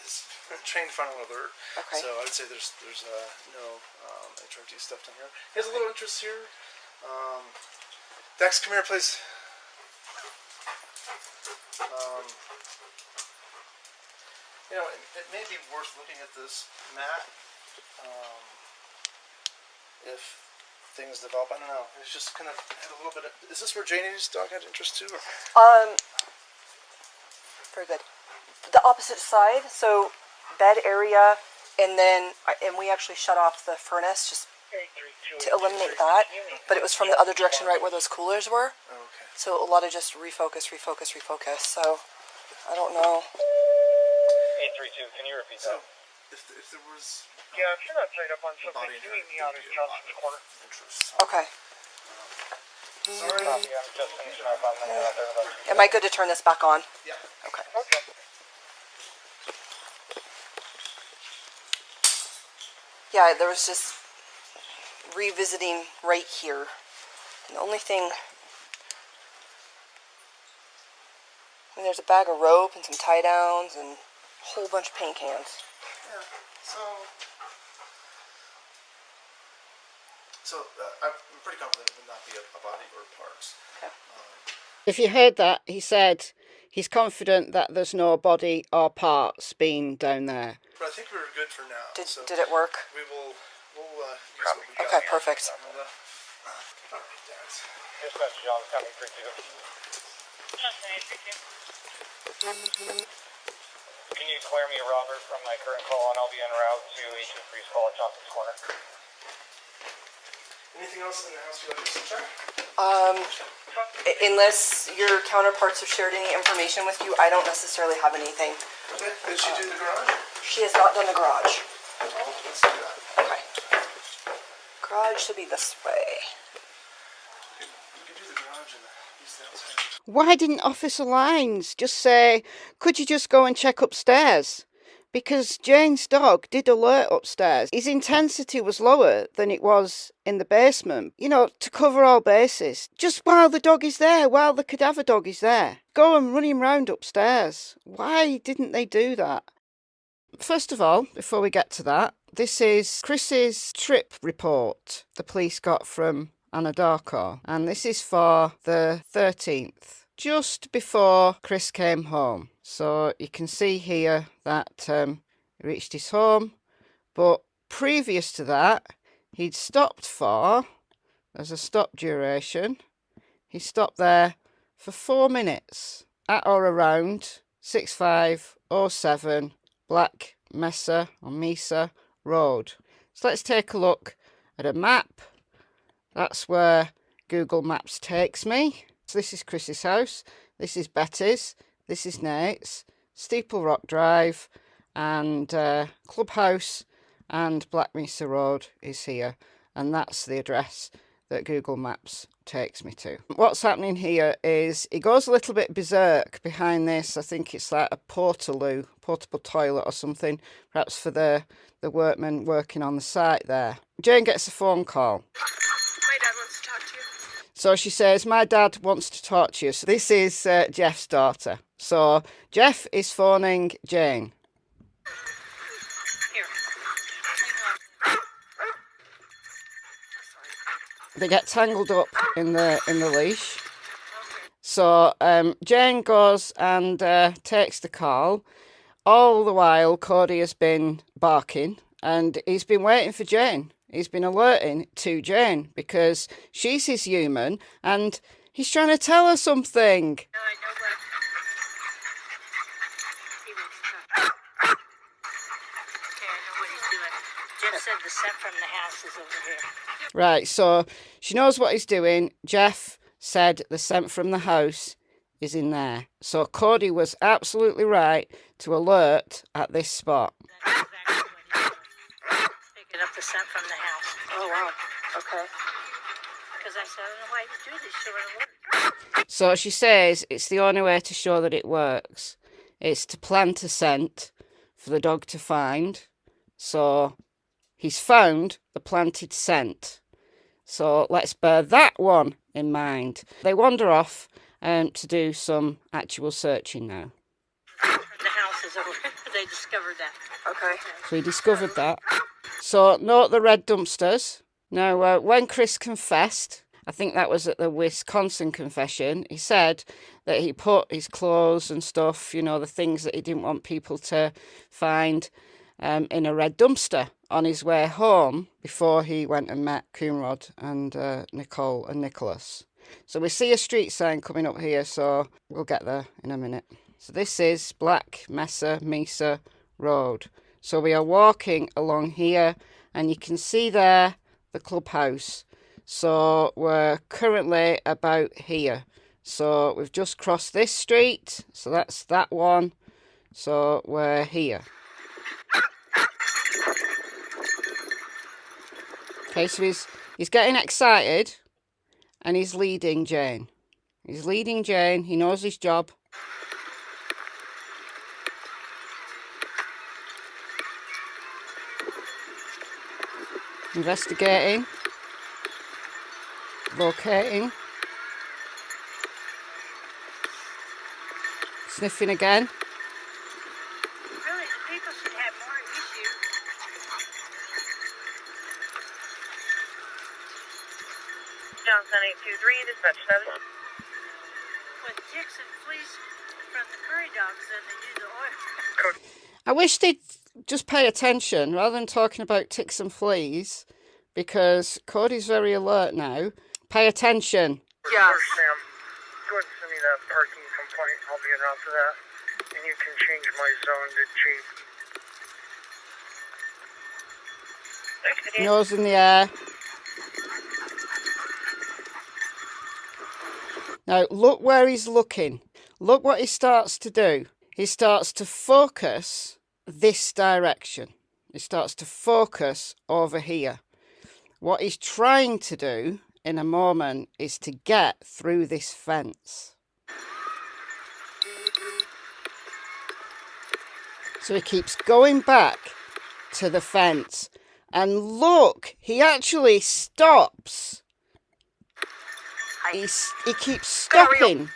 his trained final alert. Okay. So I would say there's no HRT stuff down here. He has a little interest here. Dax, come here, please. You know, it may be worth looking at this mat if things develop. I don't know. It's just kind of had a little bit of. Is this where Janie's dog had interest too? Or? Very good. The opposite side, so bed area, and we actually shut off the furnace just to eliminate that. But it was from the other direction, right where those coolers were. Oh, okay. So a lot of just refocus. So I don't know. 832, can you repeat that? If there was... Yeah, if you're not tied up on something, you meet me out at Johnson's Corner. Okay. Sorry. I'm just finishing up on the out there. Am I good to turn this back on? Yeah. Okay. Okay. Yeah, there was just revisiting right here. And the only thing... I mean, there's a bag of rope and some tie downs and a whole bunch of paint cans. Yeah, so I'm pretty confident it would not be a body or parts. Okay. If you heard that, he said he's confident that there's no body or parts being down there. But I think we were good for now. Did it work? We'll use what we got. Okay, perfect. Dispatch, Johnstown 832. Can you clear me, Robert, from my current call, and I'll be en route to 823's call at Johnson's Corner. Anything else in the house you'd like us to check? Unless your counterparts have shared any information with you, I don't necessarily have anything. Okay. Did she do the garage? She has not done the garage. Oh, let's do that. Okay. Garage should be this way. You can do the garage and use the outside. Why didn't Officer Lines just say, could you just go and check upstairs? Because Jane's dog did alert upstairs. His intensity was lower than it was in the basement. You know, to cover all bases. Just while the dog is there, while the cadaver dog is there. Go and run him round upstairs. Why didn't they do that? First of all, before we get to that, this is Chris's trip report the police got from Anadarko, and this is for the 13th, just before Chris came home. So you can see here that he reached his home, but previous to that, he'd stopped for, there's a stop duration, He stopped there for 4 minutes at or around 6507 Black Mesa or Mesa Road. So let's take a look at a map. That's where Google Maps takes me. So this is Chris's house, this is Betty's, this is Nate's, Steeple Rock Drive, and Clubhouse and Black Mesa Road is here, and that's the address that Google Maps takes me to. What's happening here is it goes a little bit berserk behind this. I think it's like a portaloo, portable toilet or something, perhaps for the workmen working on the site there. Jane gets a phone call. My dad wants to talk to you. So she says, my dad wants to talk to you. So this is Jeff's daughter. So Jeff is phoning Jane. Here. They get tangled up in the leash. So Jane goes and takes the call. All the while, Cody has been barking, and he's been waiting for Jane. He's been alerting to Jane because she's his human, and he's trying to tell her something. I know what he was okay, I know what he's doing. Jeff said the scent from the house is over here. Right, so she knows what he's doing. Jeff said the scent from the house is in there. So Cody was absolutely right to alert at this spot. That's exactly what he was. Picking up the scent from the house. Oh, wow. Okay. Because I said, I don't know why he was doing this. She would alert. So she says it's the only way to show that it works. It's to plant a scent for the dog to find. So he's found the planted scent. So let's bear that one in mind. They wander off to do some actual searching now. The house is over. They discovered that. Okay. So he discovered that. So note the red dumpsters. Now, when Chris confessed, I think that was at the Wisconsin confession, he said that he put his clothes and stuff, you know, the things that he didn't want people to find, in a red dumpster on his way home before he went and met Coonrod and Nicole and Nicholas. So we see a street sign coming up here, so we'll get there in a minute. So this is Black Mesa Road. So we are walking along here, and you can see there the clubhouse. So we're currently about here. So we've just crossed this street, so that's that one. So we're here. Okay, so he's getting excited, and he's leading Jane. He's leading Jane. He knows his job. Investigating. Locating. Sniffing again. Really, the people should have more issue. Johnson 823, dispatch 7. When ticks and fleas from the curry dogs, then they do the oil. I wish they'd just pay attention rather than talking about ticks and fleas, because Cody's very alert now. Pay attention. Yes. Sam, go ahead and send me that parking complaint. I'll be en route for that. And you can change my zone to chief. Nose in the air. Now, look where he's looking. Look what he starts to do. He starts to focus this direction. He starts to focus over here. What he's trying to do in a moment is to get through this fence. So he keeps going back to the fence. And look, he actually stops. He keeps stopping.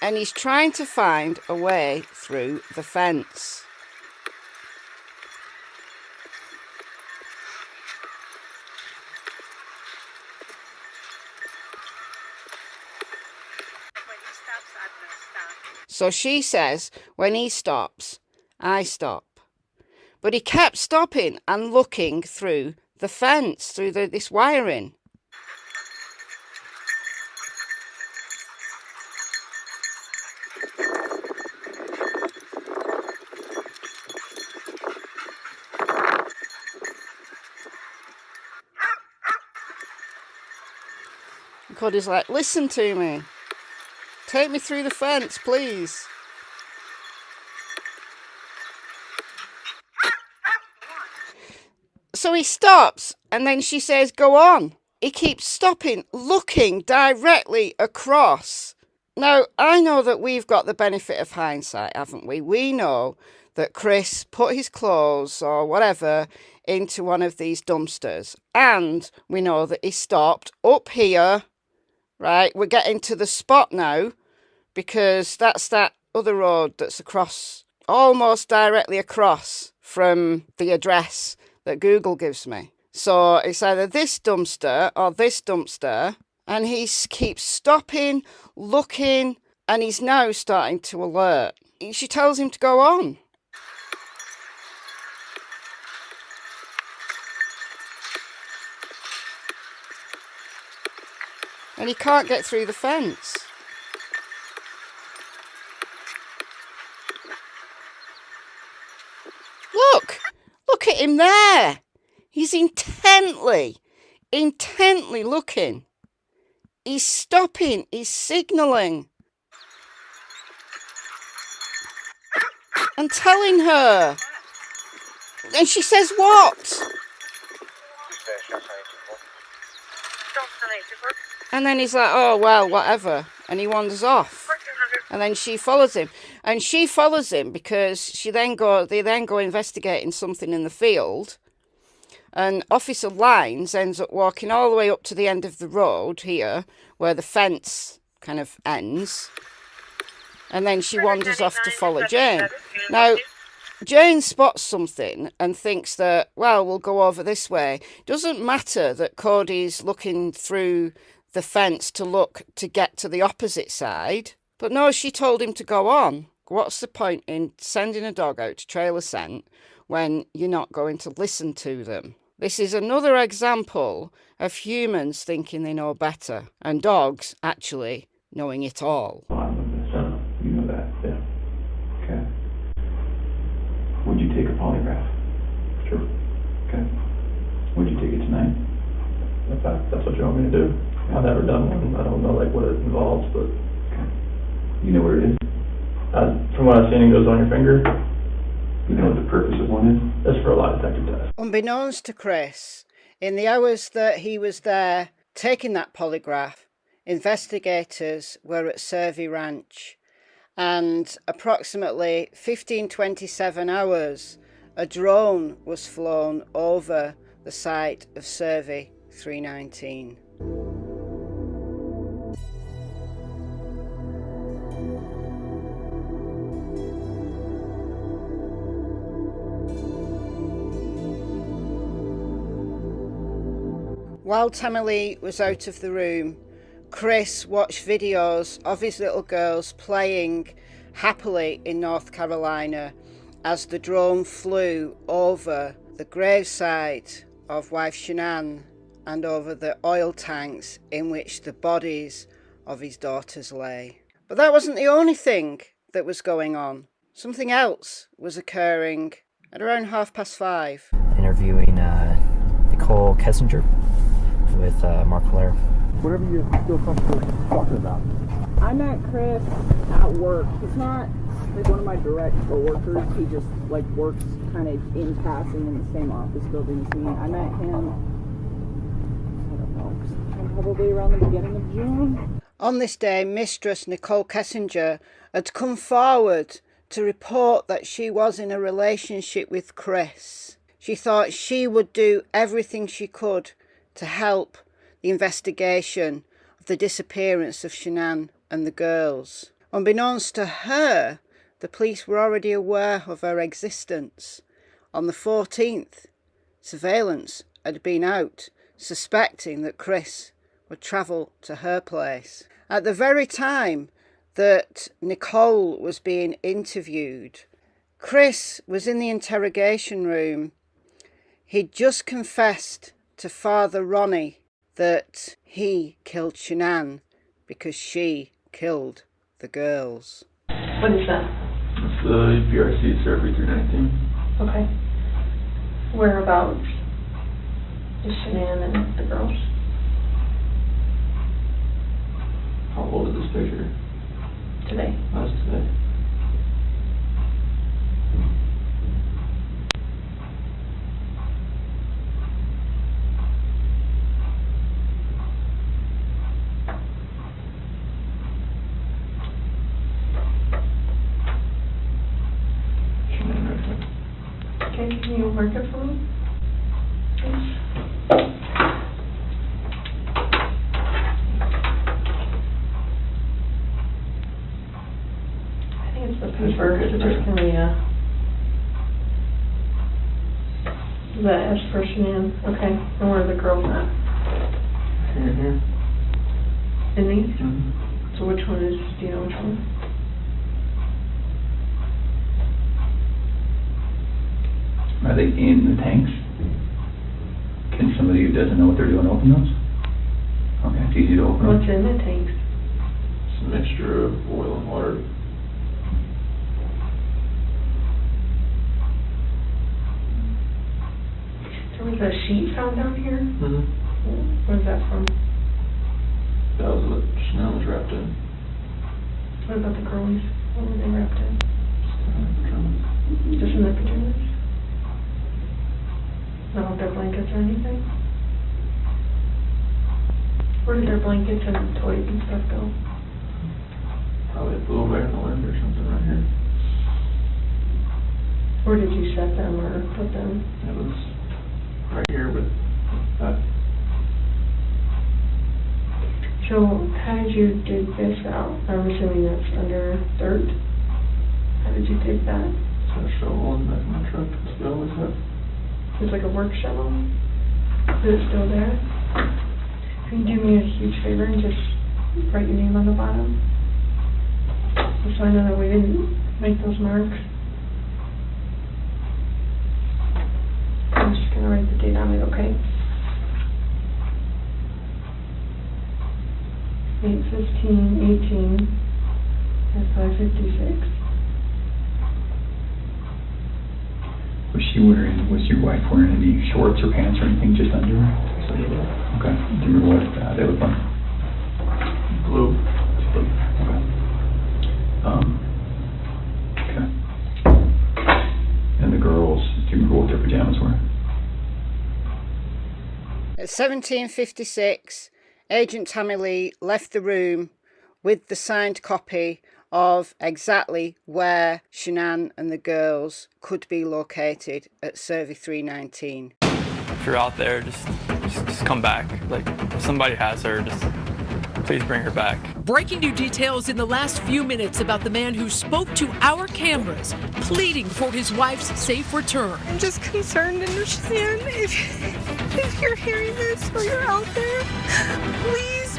And he's trying to find a way through the fence. So she says, when he stops, I stop. But he kept stopping and looking through the fence, through this wiring. And Cody's like, listen to me. Take me through the fence, please. So he stops, and then she says, go on. He keeps stopping, looking directly across. Now, I know that we've got the benefit of hindsight, haven't we? We know that Chris put his clothes or whatever into one of these dumpsters. And we know that he stopped up here, right? We're getting to the spot now, because that's that other road that's across, almost directly across from the address that Google gives me. So it's either this dumpster or this dumpster, and he keeps stopping, looking, and he's now starting to alert. She tells him to go on. And he can't get through the fence. Look at him there. He's intently looking. He's stopping, he's signalling. And telling her. And she says what? And then he's like, oh, well, whatever. And he wanders off. And then she follows him. And she follows him because they then go investigating something in the field. And Officer Lines ends up walking all the way up to the end of the road here, where the fence kind of ends. And then she wanders off to follow Jane. Now, Jane spots something and thinks that, well, we'll go over this way. Doesn't matter that Cody's looking through the fence to get to the opposite side. But no, she told him to go on. What's the point in sending a dog out to trail a scent when you're not going to listen to them? This is another example of humans thinking they know better and dogs actually knowing it all. You know that, yeah. Okay. Would you take a polygraph? Sure. Okay. Would you take it tonight? If that's what you want me to do. I've never done one. I don't know what it involves, but okay. You know where it is? From what I've seen, it goes on your finger. You know what the purpose of one is? That's for a lie detector test. Unbeknownst to Chris, in the hours that he was there taking that polygraph, investigators were at Survey Ranch, and approximately 15-27 hours, a drone was flown over the site of Survey 319. While Tammy was out of the room, Chris watched videos of his little girls playing happily in North Carolina as the drone flew over the gravesite of wife Shanann and over the oil tanks in which the bodies of his daughters lay. But that wasn't the only thing that was going on. Something else was occurring at around 5:30. Interviewing Nicole Kessinger with Mark Blair. Whatever you feel comfortable talking about. I met Chris at work. He's not one of my direct coworkers. He just works kind of in passing in the same office building as me. I met him, I don't know, probably around the beginning of June. On this day, Mistress Nicole Kessinger had come forward to report that she was in a relationship with Chris. She thought she would do everything she could to help the investigation of the disappearance of Shanann and the girls. Unbeknownst to her, the police were already aware of her existence. On the 14th, surveillance had been out, suspecting that Chris would travel to her place. At the very time that Nicole was being interviewed, Chris was in the interrogation room. He'd just confessed to Father Ronnie that he killed Shanann because she killed the girls. What is that? It's the BRC Survey 319. Okay. Whereabouts is Shanann and the girls? How old is this picture? Today. That was today. Okay, can you mark it for me? I think it's the paper, it's just kind of, yeah. The S for Shanann, okay, and where are the girls at? Here. In these? Mm-hmm. So which one is, do you know which one? Are they in the tanks? Can somebody who doesn't know what they're doing open those? Okay, it's easy to open them. What's in the tanks? It's a mixture of oil and water. There was a sheet found down here? Mm-hmm. Where's that from? That was what Shanann was wrapped in. What about the girlies? What were they wrapped in? Just in their pajamas? Not with their blankets or anything? Where did their blankets and toys and stuff go? Probably flew away in the wind or something right here. Where did you set them or put them? It was right here with that. So, how did you dig this out? I'm assuming that's under dirt. How did you dig that? It's got a shovel in the back of my truck. That's what I always have. It's like a work shovel? Is it still there? Can you do me a huge favor and just write your name on the bottom? Just so I know that we didn't make those marks. I'm just gonna write the date on it, okay? 8/15/18 at 5:56. Was your wife wearing any shorts or pants or anything just under her? Okay. Do you remember what they look like? Blue. Okay. Okay. And the girls, do you remember what their pajamas were? At 17:56, Agent Tammy Lee left the room with the signed copy of exactly where Shanann and the girls could be located at Survey 319. If you're out there, just come back. Like, if somebody has her, just please bring her back. Breaking new details in the last few minutes about the man who spoke to our cameras, pleading for his wife's safe return. I'm just concerned, and Shanann, if you're hearing this or you're out there, please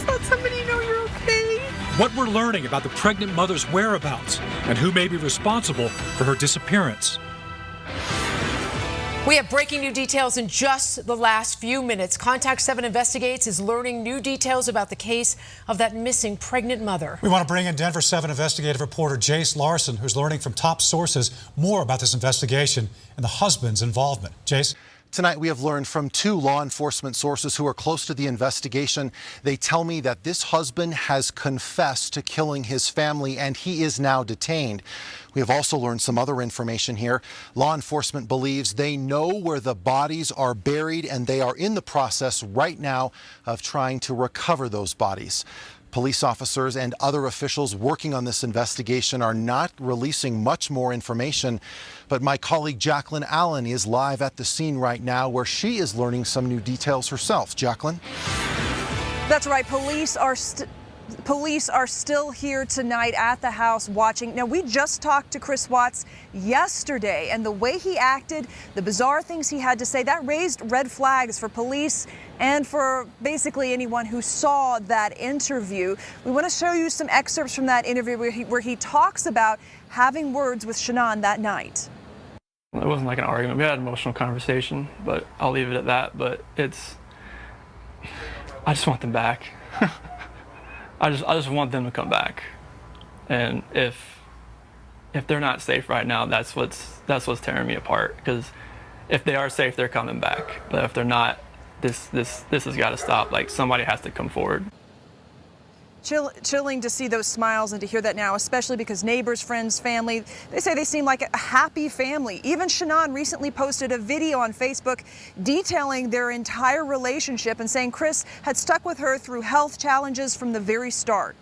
let somebody know you're okay. What we're learning about the pregnant mother's whereabouts and who may be responsible for her disappearance. We have breaking new details in just the last few minutes. Contact 7 Investigates is learning new details about the case of that missing pregnant mother. We want to bring in Denver 7 investigative reporter Jace Larson, who's learning from top sources more about this investigation and the husband's involvement. Jace? Tonight, we have learned from 2 law enforcement sources who are close to the investigation. They tell me that this husband has confessed to killing his family, and he is now detained. We have also learned some other information here. Law enforcement believes they know where the bodies are buried, and they are in the process right now of trying to recover those bodies. Police officers and other officials working on this investigation are not releasing much more information, but my colleague Jacqueline Allen is live at the scene right now where she is learning some new details herself. Jacqueline? That's right. Police are still here tonight at the house watching. Now, we just talked to Chris Watts yesterday, and the way he acted, the bizarre things he had to say, that raised red flags for police and for basically anyone who saw that interview. We want to show you some excerpts from that interview where he talks about having words with Shanann that night. It wasn't like an argument. We had an emotional conversation, but I'll leave it at that. But I just want them back. I just want them to come back. And if they're not safe right now, that's what's tearing me apart. Because if they are safe, they're coming back. But if they're not, this has got to stop. Like, somebody has to come forward. Chilling to see those smiles and to hear that now, especially because neighbors, friends, family, they say they seem like a happy family. Even Shanann recently posted a video on Facebook detailing their entire relationship and saying Chris had stuck with her through health challenges from the very start.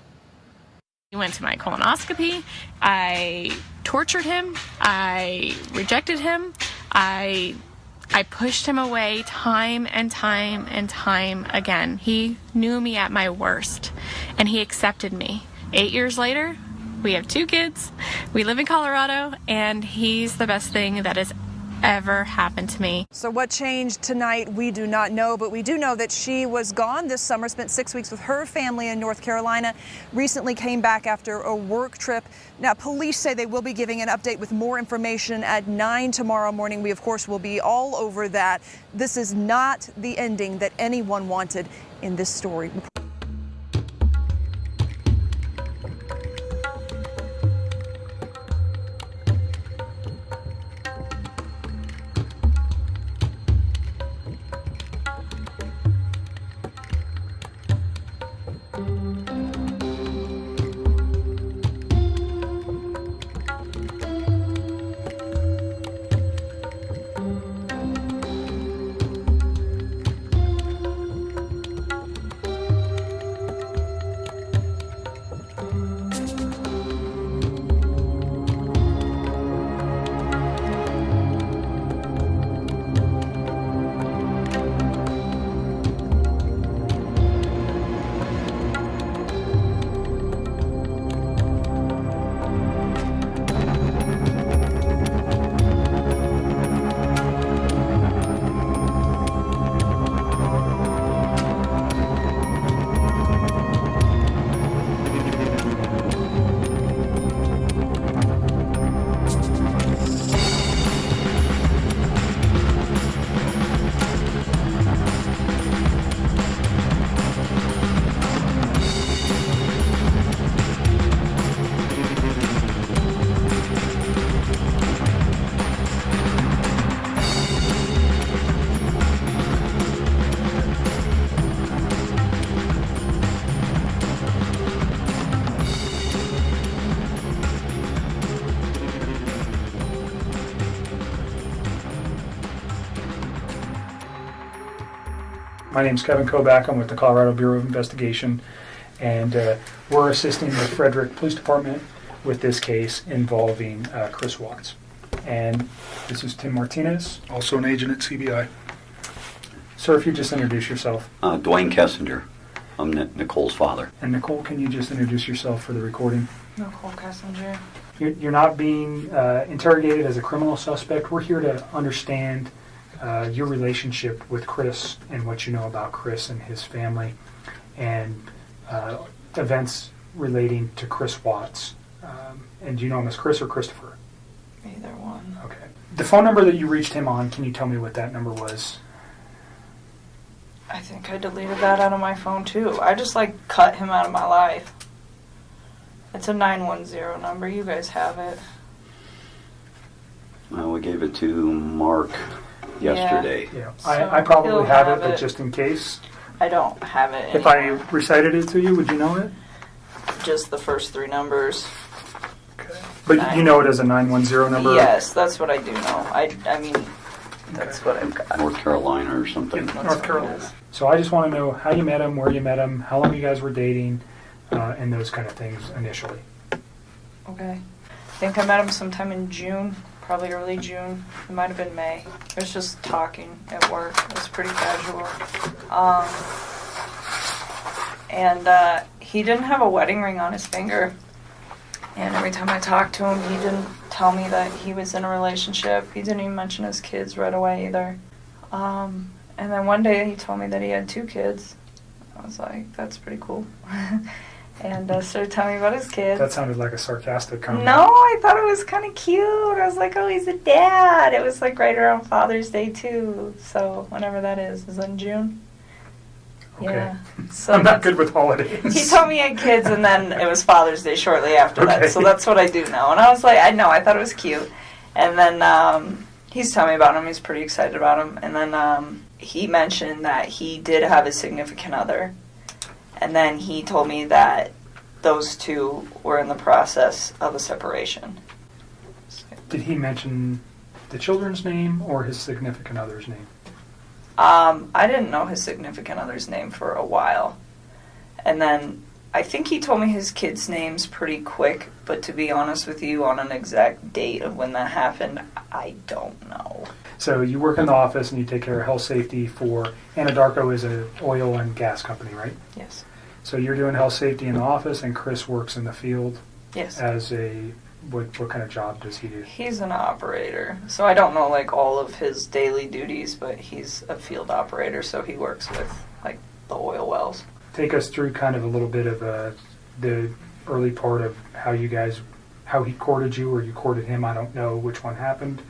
He went to my colonoscopy. I tortured him. I rejected him. I pushed him away time and time and time again. He knew me at my worst, and he accepted me. 8 years later, we have 2 kids. We live in Colorado, and he's the best thing that has ever happened to me. So what changed tonight, we do not know, but we do know that she was gone this summer, spent 6 weeks with her family in North Carolina, recently came back after a work trip. Now, police say they will be giving an update with more information at 9 tomorrow morning. We, of course, will be all over that. This is not the ending that anyone wanted in this story. My name's Kevin Koback. I'm with the Colorado Bureau of Investigation, and we're assisting the Frederick Police Department with this case involving Chris Watts. And this is Tim Martinez, also an agent at CBI. Sir, if you just introduce yourself. Dwayne Kessinger. I'm Nicole's father. And Nicole, can you just introduce yourself for the recording? Nicole Kessinger. You're not being interrogated as a criminal suspect. We're here to understand your relationship with Chris and what you know about Chris and his family, and events relating to Chris Watts. And do you know him as Chris or Christopher? Either one. Okay. The phone number that you reached him on, can you tell me what that number was? I think I deleted that out of my phone too. I just cut him out of my life. It's a 910 number. You guys have it. We gave it to Mark yesterday. Yeah. So I probably he'll have have it, but it. just in case. I don't have it If anymore. I recited it to you, would you know it? Just the first 3 numbers. But you know it as a 910 number? Yes, that's what I do know. I mean, that's what I've got. North Carolina or something. North Carolina. So I just want to know how you met him, where you met him, how long you guys were dating, and those kind of things initially. Okay. I think I met him sometime in June, probably early June. It might have been May. It was just talking at work. It was pretty casual. And he didn't have a wedding ring on his finger. And every time I talked to him, he didn't tell me that he was in a relationship. He didn't even mention his kids right away either. And then one day he told me that he had 2 kids. I was like, that's pretty cool. And started telling me about his kids. That sounded like a sarcastic comment. No, I thought it was kind of cute. I was like, oh, he's a dad. It was right around Father's Day too. So whenever that is in June. Okay. Yeah. So I'm not good with holidays. He told me he had kids, and then it was Father's Day shortly after Okay. that. So that's what I do know. And I was like, I thought it was cute. And then he's telling me about him. He's pretty excited about him. And then he mentioned that he did have a significant other. And then he told me that those two were in the process of a separation. Did he mention the children's name or his significant other's name? I didn't know his significant other's name for a while. And then I think he told me his kids' names pretty quick, but to be honest with you, on an exact date of when that happened, I don't know. So you work in the office and you take care of health safety for Anadarko is an oil and gas company, right? Yes. So you're doing health safety in the office and Chris works in the field? Yes. As a, what kind of job does he do? He's an operator. So I don't know like all of his daily duties, but he's a field operator, so he works with like the oil wells. Take us through kind of a little bit of the early part of how he courted you or you courted him. I don't know which one happened.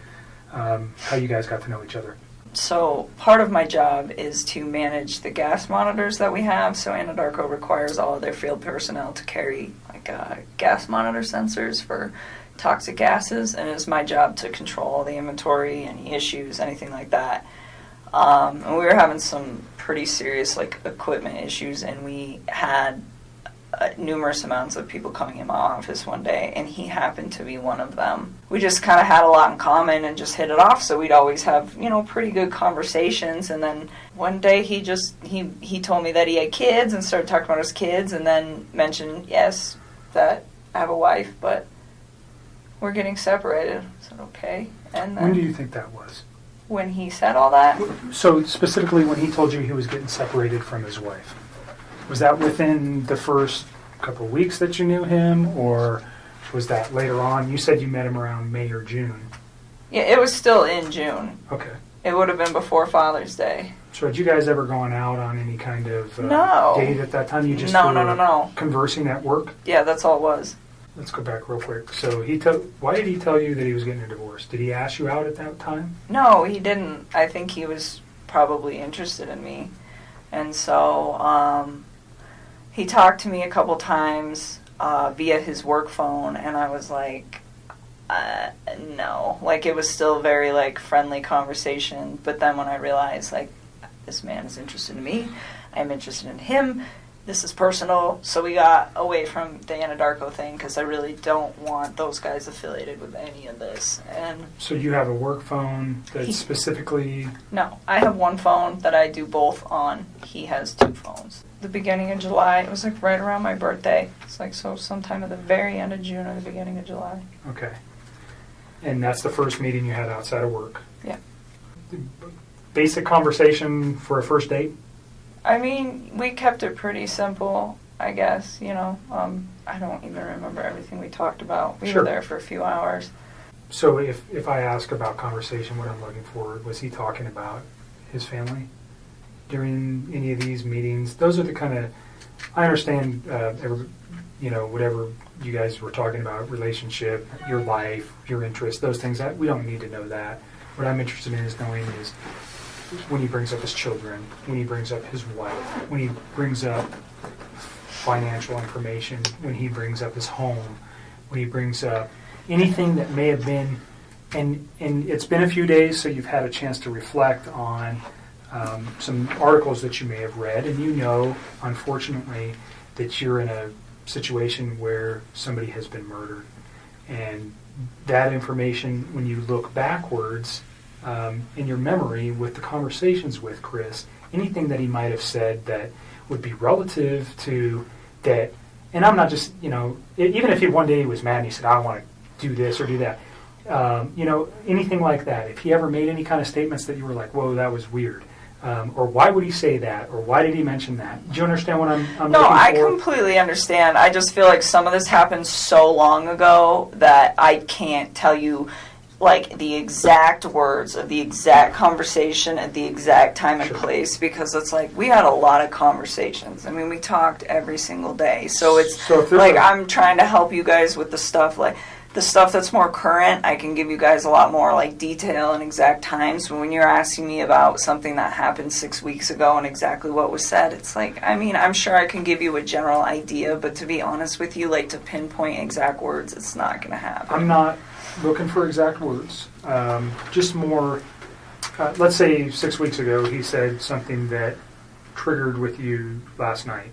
How you guys got to know each other. So part of my job is to manage the gas monitors that we have. So Anadarko requires all of their field personnel to carry like gas monitor sensors for toxic gases, and it's my job to control the inventory, any issues, anything like that. And we were having some pretty serious like equipment issues, and we had numerous amounts of people coming in my office one day, and he happened to be one of them. We just kind of had a lot in common and just hit it off, so we'd always have, pretty good conversations. And then one day he told me that he had kids and started talking about his kids, and then mentioned, yes, that I have a wife, but we're getting separated. I said, okay. And then when do you think that was? When he said all that? So specifically when he told you he was getting separated from his wife. Was that within the first couple of weeks that you knew him, or was that later on? You said you met him around May or June. Yeah, it was still in June. Okay. It would have been before Father's Day. So had you guys ever gone out on any kind of no. date at that time? You just no. Conversing at work? Yeah, that's all it was. Let's go back real quick. So why did he tell you that he was getting a divorce? Did he ask you out at that time? No, he didn't. I think he was probably interested in me. And so he talked to me a couple times via his work phone, and I was like, no. Like, it was still very, like, friendly conversation. But then when I realized, like, this man is interested in me, I'm interested in him, this is personal, so we got away from the Anadarko thing because I really don't want those guys affiliated with any of this. And so you have a work phone that's specifically... No, I have one phone that I do both on. He has two phones. The beginning of July, it was like right around my birthday. It's like so sometime at the very end of June or the beginning of July. Okay. And that's the first meeting you had outside of work? Yeah. Basic conversation for a first date? I mean, we kept it pretty simple, I guess, I don't even remember everything we talked about. We were there for a few hours. So if I ask about conversation, what I'm looking for, was he talking about his family during any of these meetings? Those are the kind of, I understand, whatever you guys were talking about, relationship, your life, your interests, those things, we don't need to know that. What I'm interested in is knowing is when he brings up his children, when he brings up his wife, when he brings up financial information, when he brings up his home, when he brings up anything that may have been, and it's been a few days, so you've had a chance to reflect on some articles that you may have read, and unfortunately, that you're in a situation where somebody has been murdered. And that information, when you look backwards, in your memory with the conversations with Chris, anything that he might have said that would be relative to that, and I'm not just, even if one day he was mad and he said, I want to do this or do that, anything like that, if he ever made any kind of statements that you were like, whoa, that was weird, or why would he say that, or why did he mention that? Do you understand what I'm No, looking I for? completely understand. I just feel like some of this happened so long ago that I can't tell you like the exact words of the exact conversation at the exact time and place, because it's like we had a lot of conversations. I mean, we talked every single day. So it's like I'm trying to help you guys with the stuff, like the stuff that's more current. I can give you guys a lot more like detail and exact times. But when you're asking me about something that happened 6 weeks ago and exactly what was said, it's like, I mean, I'm sure I can give you a general idea, but to be honest with you, like to pinpoint exact words, it's not going to happen. I'm not looking for exact words, just more, let's say 6 weeks ago he said something that triggered with you last night.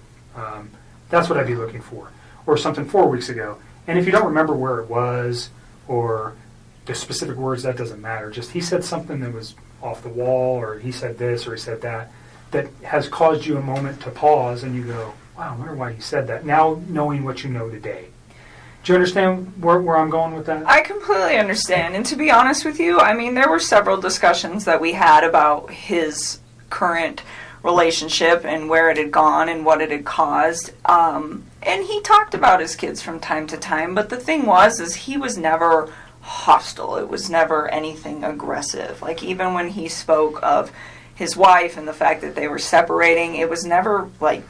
That's what I'd be looking for. Or something 4 weeks ago. And if you don't remember where it was or the specific words, that doesn't matter. Just he said something that was off the wall, or he said this or he said that, that has caused you a moment to pause and you go, wow, I wonder why you said that. Now knowing what you know today. Do you understand where I'm going with that? I completely understand. And to be honest with you, I mean, there were several discussions that we had about his current relationship and where it had gone and what it had caused. And he talked about his kids from time to time. But the thing was, is he was never hostile. It was never anything aggressive. Like, even when he spoke of his wife and the fact that they were separating, it was never, like,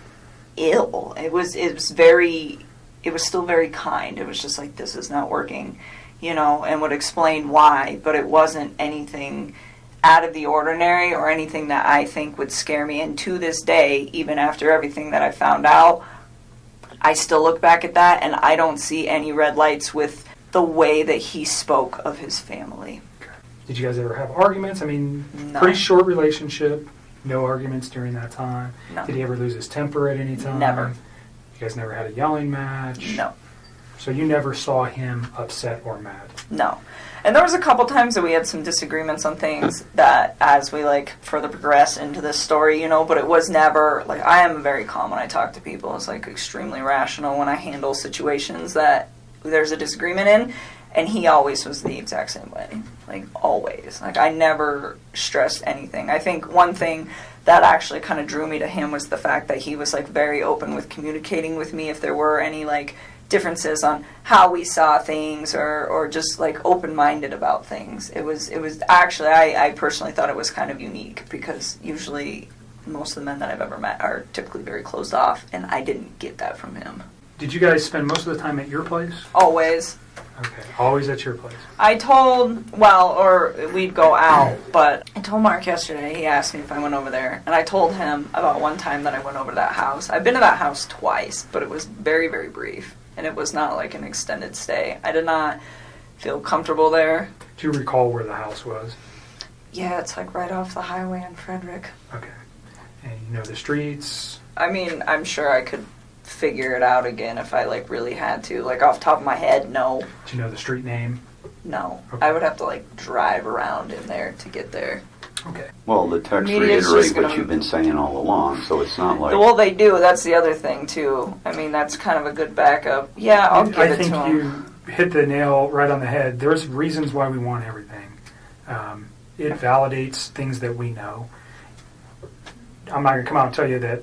ill. It was still very kind. It was just like, this is not working, and would explain why, but it wasn't anything out of the ordinary or anything that I think would scare me. And to this day, even after everything that I found out, I still look back at that and I don't see any red lights with the way that he spoke of his family. Did you guys ever have arguments? I mean, No. Pretty short relationship, no arguments during that time. No. Did he ever lose his temper at any time? Never. You guys never had a yelling match? No. So you never saw him upset or mad? No. And there was a couple times that we had some disagreements on things that, as we further progress into this story, but it was never, I am very calm when I talk to people. It's extremely rational when I handle situations that there's a disagreement in, and he always was the exact same way. Always. I never stressed anything. I think one thing that actually kind of drew me to him was the fact that he was very open with communicating with me if there were any differences on how we saw things, or just open-minded about things. It was actually, I personally thought it was kind of unique, because usually most of the men that I've ever met are typically very closed off, and I didn't get that from him. Did you guys spend most of the time at your place? Always. Okay, always at your place. Or we'd go out, but I told Mark yesterday, he asked me if I went over there, and I told him about one time that I went over to that house. I've been to that house twice, but it was very, very brief, and it was not an extended stay. I did not feel comfortable there. Do you recall where the house was? Yeah, it's right off the highway in Frederick. Okay. And you know the streets? I mean, I'm sure I could figure it out again if I really had to. Off the top of my head, no. Do you know the street name? No. Okay. I would have to drive around in there to get there. Okay. Well, the text Media's reiterate just what gonna- you've been saying all along, so it's not like... Well, they do. That's the other thing, too. I mean, that's kind of a good backup. Yeah, I'll give it to him. I think you hit the nail right on the head. There's reasons why we want everything. It validates things that we know. I'm not going to come out and tell you that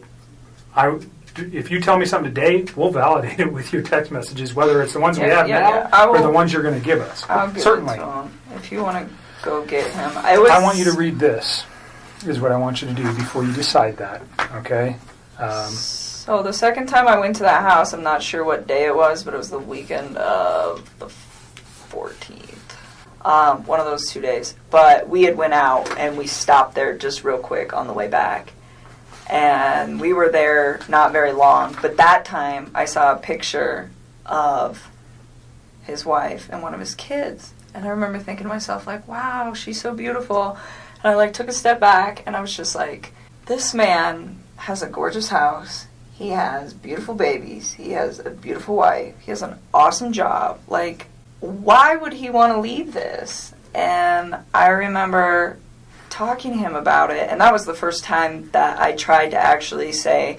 if you tell me something today, we'll validate it with your text messages, whether it's the ones we have now or the ones you're going to give us. I'll give Certainly. it to him. If you want to go get him. I want you to read this, is what I want you to do before you decide that, okay? So the second time I went to that house, I'm not sure what day it was, but it was the weekend of the 14th. One of those 2 days. But we had went out and we stopped there just real quick on the way back. And we were there not very long. But that time I saw a picture of his wife and one of his kids. And I remember thinking to myself, wow, she's so beautiful. And I took a step back and I was just this man has a gorgeous house. He has beautiful babies. He has a beautiful wife. He has an awesome job. Why would he want to leave this? And I remember talking to him about it, and that was the first time that I tried to actually say,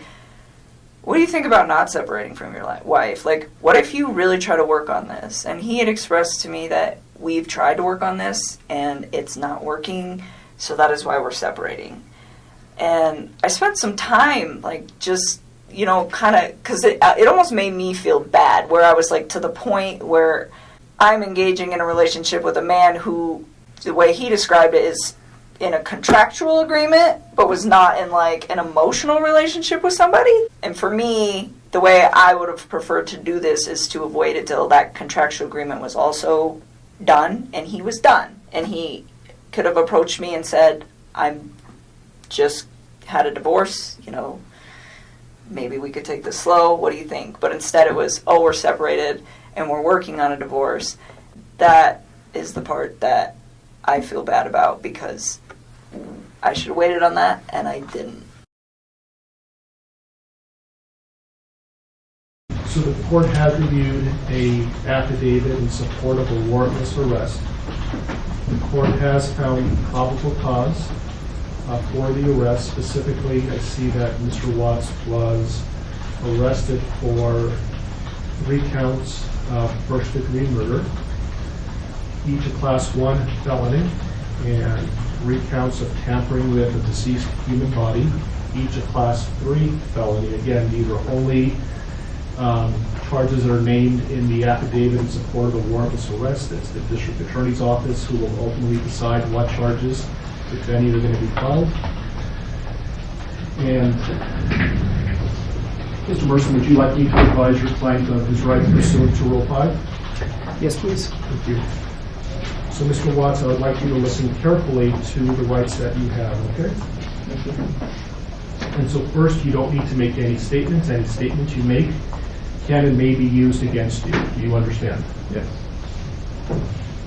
what do you think about not separating from your wife? What if you really try to work on this? And he had expressed to me that we've tried to work on this, and it's not working, so that is why we're separating. And I spent some time, just, kind of, because it almost made me feel bad, where I was, to the point where I'm engaging in a relationship with a man who, the way he described it, is in a contractual agreement, but was not in an emotional relationship with somebody. And for me, the way I would have preferred to do this is to have waited till that contractual agreement was also done, and he was done. And he could have approached me and said, I'm just had a divorce, maybe we could take this slow, what do you think? But instead it was, oh, we're separated and we're working on a divorce. That is the part that I feel bad about, because I should have waited on that and I didn't. So the court has reviewed a affidavit in support of a warrantless arrest. The court has found probable cause for the arrest. Specifically, I see that Mr. Watts was arrested for 3 counts of first-degree murder, each a Class 1 felony, and 3 counts of tampering with a deceased human body, each a Class 3 felony. Again, these are only charges that are named in the affidavit in support of the warrantless arrest. It's the district attorney's office who will ultimately decide what charges, if any, are going to be filed. And Mr. Merson, would you like me to advise your client of his rights pursuant to Rule 5? Yes, please. Thank you. So, Mr. Watts, I would like you to listen carefully to the rights that you have, okay? Thank you. And so first, you don't need to make any statements. Any statements you make can and may be used against you. Do you understand? Yes.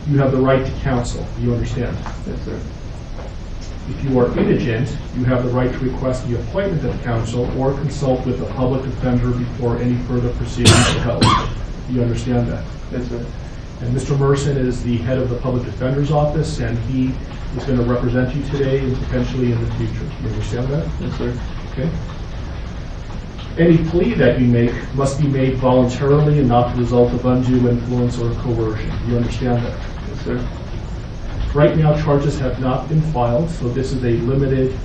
You have the right to counsel. Do you understand? Yes, sir. If you are indigent, you have the right to request the appointment of counsel or consult with a public defender before any further proceedings are held. Do you understand that? Yes, sir. And Mr. Merson is the head of the public defender's office, and he is going to represent you today and potentially in the future. Do you understand that? Yes, sir. Okay. Any plea that you make must be made voluntarily and not the result of undue influence or coercion. Do you understand that? Yes, sir. Right now, charges have not been filed, so this is a limited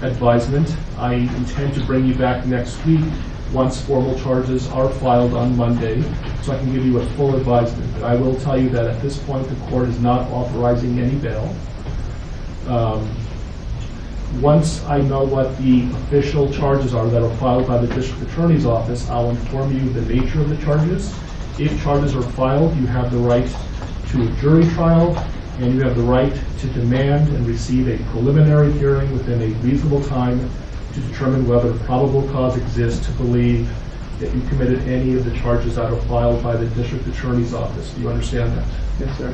advisement. I intend to bring you back next week once formal charges are filed on Monday, so I can give you a full advisement. But I will tell you that at this point, the court is not authorizing any bail. Once I know what the official charges are that are filed by the district attorney's office, I'll inform you the nature of the charges. If charges are filed, you have the right to a jury trial, and you have the right to demand and receive a preliminary hearing within a reasonable time to determine whether probable cause exists to believe that you committed any of the charges that are filed by the district attorney's office. Do you understand that? Yes, sir.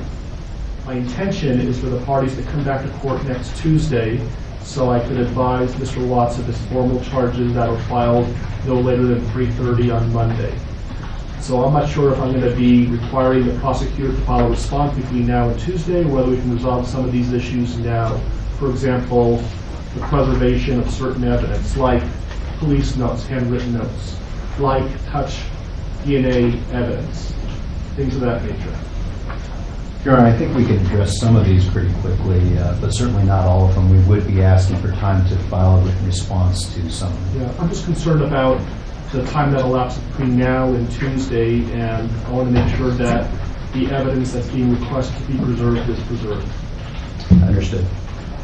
My intention is for the parties to come back to court next Tuesday so I could advise Mr. Watts of his formal charges that are filed no later than 3:30 on Monday. So I'm not sure if I'm going to be requiring the prosecutor to file a response between now and Tuesday, or whether we can resolve some of these issues now. For example, the preservation of certain evidence, like police notes, handwritten notes, like touch DNA evidence, things of that nature. Your Honor, I think we can address some of these pretty quickly, but certainly not all of them. We would be asking for time to file a written response to some. Yeah, I'm just concerned about the time that elapses between now and Tuesday, and I want to make sure that the evidence that's being requested to be preserved is preserved. Understood.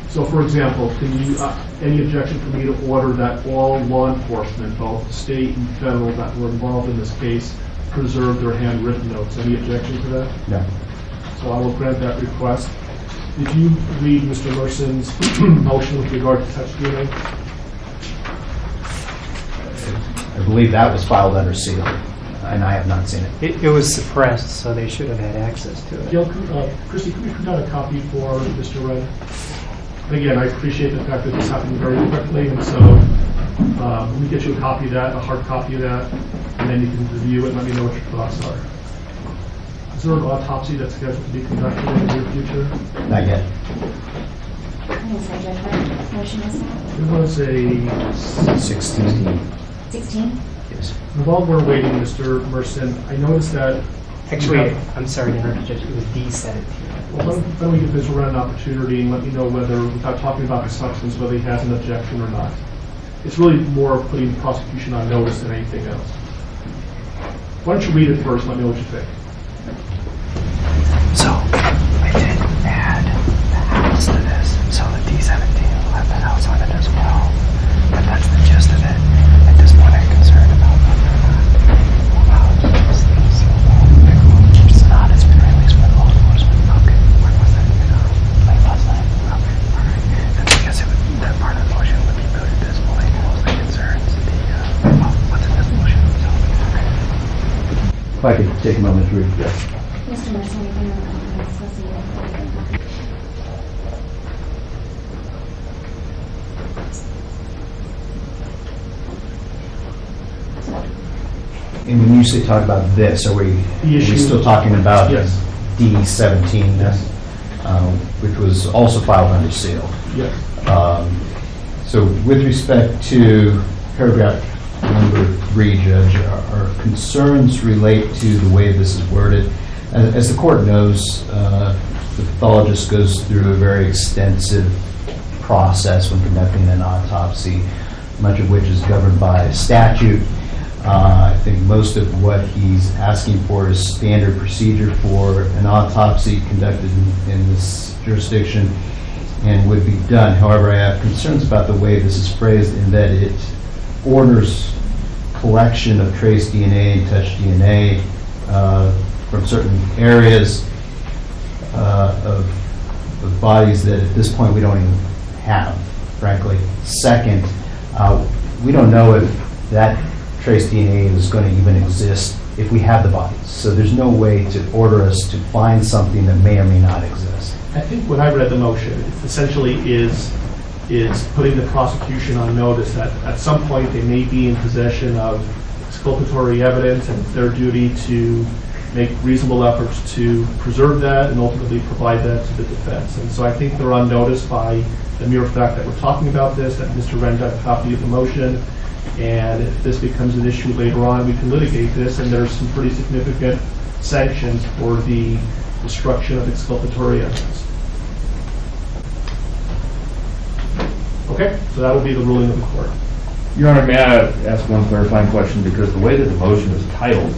So, for example, can you, any objection for me to order that all law enforcement, both state and federal, that were involved in this case, preserve their handwritten notes? Any objection to that? No. So I will grant that request. Did you read Mr. Merson's motion with regard to touch DNA? I believe that was filed under seal, and I have not seen it. It was suppressed, so they should have had access to it. Gail, Christy, can we print out a copy for Mr. Red? Again, I appreciate the fact that this happened very quickly, and so let me get you a copy of that, a hard copy of that, and then you can review it and let me know what your thoughts are. Is there an autopsy that's scheduled to be conducted in the near future? Not yet. There was a 16. 16? Yes. And while we're waiting, Mr. Merson, I noticed that... Actually, I'm sorry to interrupt, Judge, it was D17. Well, why don't we give Mr. Red an opportunity and let me know whether, without talking about the substance, whether he has an objection or not. It's really more of putting the prosecution on notice than anything else. Why don't you read it first and let me know what you think. So, I did add the house to this, so the D17 will have the house on it as well. But that's the gist of it. At this point, I'm concerned about whether or not this not has been released by law enforcement. Okay, when was that? Late last night. Okay, all right. And because that part of the motion would be moved at this point, mostly concerns what's in this motion. So, okay. If I could take a moment to read this. Mr. Merson, if you're not supposed to And when you say talk about this, are we still talking about D17? Yes. Which was also filed under seal. Yes. So with respect to paragraph number 3, Judge, our concerns relate to the way this is worded. As the court knows, the pathologist goes through a very extensive process when conducting an autopsy, much of which is governed by statute. I think most of what he's asking for is standard procedure for an autopsy conducted in this jurisdiction and would be done. However, I have concerns about the way this is phrased in that it orders collection of trace DNA and touch DNA from certain areas of bodies that at this point we don't even have, frankly. Second, we don't know if that trace DNA is going to even exist if we have the bodies. So there's no way to order us to find something that may or may not exist. I think when I read the motion, it essentially is putting the prosecution on notice that at some point they may be in possession of exculpatory evidence, and it's their duty to make reasonable efforts to preserve that and ultimately provide that to the defense. And so I think they're on notice by the mere fact that we're talking about this, that Mr. Wren got a copy of the motion, and if this becomes an issue later on, we can litigate this, and there's some pretty significant sanctions for the destruction of exculpatory evidence. Okay, so that will be the ruling of the court. Your Honor, may I ask one clarifying question? Because the way that the motion is titled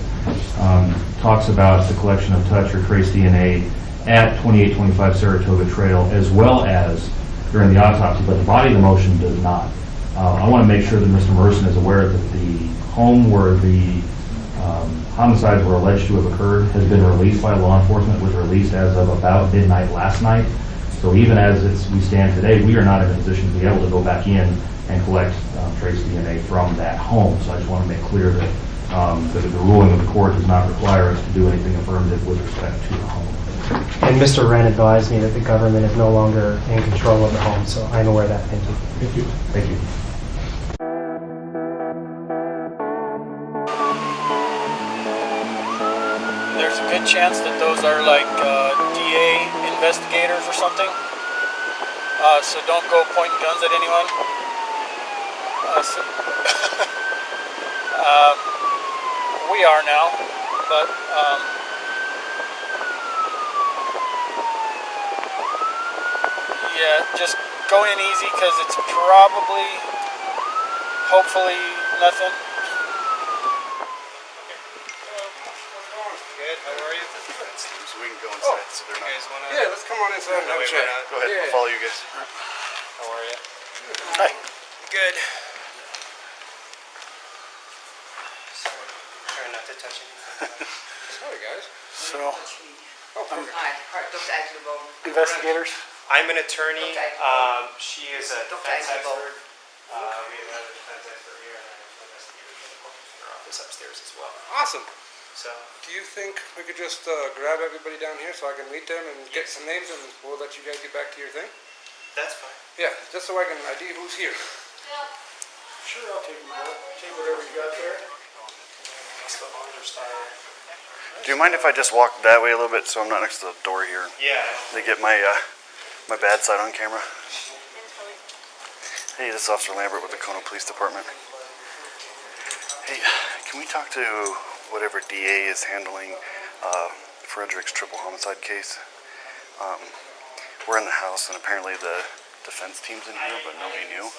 talks about the collection of touch or trace DNA at 2825 Saratoga Trail as well as during the autopsy, but the body of the motion does not. I want to make sure that Mr. Merson is aware that the home where the homicides were alleged to have occurred has been released by law enforcement, was released as of about midnight last night. So even as we stand today, we are not in a position to be able to go back in and collect trace DNA from that home. So I just want to make clear that the ruling of the court does not require us to do anything affirmative with respect to the home. And Mr. Wren advised me that the government is no longer in control of the home, so I'm aware of that. Thank you. Thank you. Thank you. There's a good chance that those are like DA investigators or something. So don't go pointing guns at anyone. We are now, but yeah, just go in easy because it's probably, hopefully, nothing. Good, how are you? So we can go inside so they're not... Yeah, let's come on inside and have a chat. Go ahead, I'll follow you guys. How are you? Hi. Good. Trying not to touch anything. Sorry, guys. So, investigators? I'm an attorney. She is a defense expert. We have another defense expert here, and then investigators in the office upstairs as well. Awesome. So, Do you think we could just grab everybody down here so I can meet them and get some names, and we'll let you guys get back to your thing? that's fine. Yeah, just so I can ID who's here. Sure, I'll take whatever you got there. Do you mind if I just walk that way a little bit so I'm not next to the door here? Yeah. They get my my bad side on camera. Hey, this is Officer Lambert with the Kona Police Department. Hey, can we talk to whatever DA is handling Frederick's triple homicide case? We're in the house and apparently the defense team's in here, but nobody knew.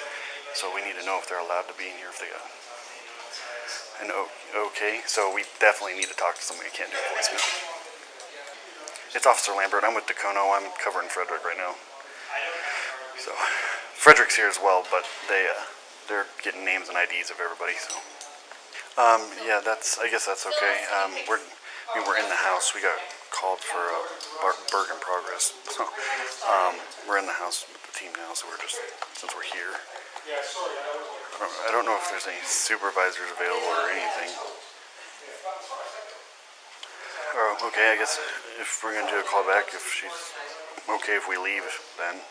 So we need to know if they're allowed to be in here if they got an okay. So we definitely need to talk to somebody. I can't do a voicemail. It's Officer Lambert. I'm with Dacono. I'm covering Frederick right now. So Frederick's here as well, but they're getting names and IDs of everybody. So yeah, I guess that's okay. We're in the house. We got called for a burg in progress. So we're in the house with the team now. So since we're here. I don't know if there's any supervisors available or anything. Oh, okay, I guess if we're going to do a call back, if she's okay if we leave, then.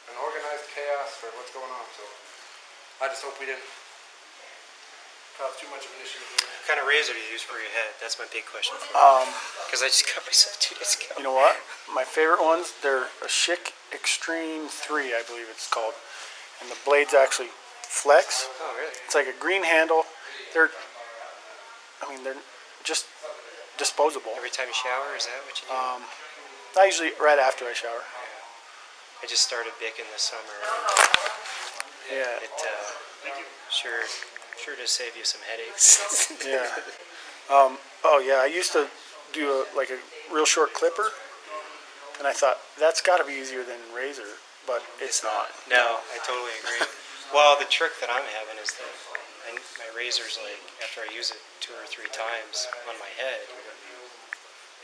An organized chaos for what's going on, so. I just hope we didn't cause too much of an issue. What kind of razor do you use for your head? That's my big question for because I just cut myself 2 days ago. You know what? My favorite ones, they're a Schick Extreme 3, I believe it's called. And the blades actually flex. Oh, really? It's like a green handle. They're just disposable. Every time you shower, is that what you do? I usually right after I shower. I just started Bic in the summer. Yeah. It sure does save you some headaches. Yeah. Oh yeah, I used to do a real short clipper, and I thought that's got to be easier than razor, but it's not. No, I totally agree. Well, the trick that I'm having is that my razor's like after I use it 2 or 3 times on my head,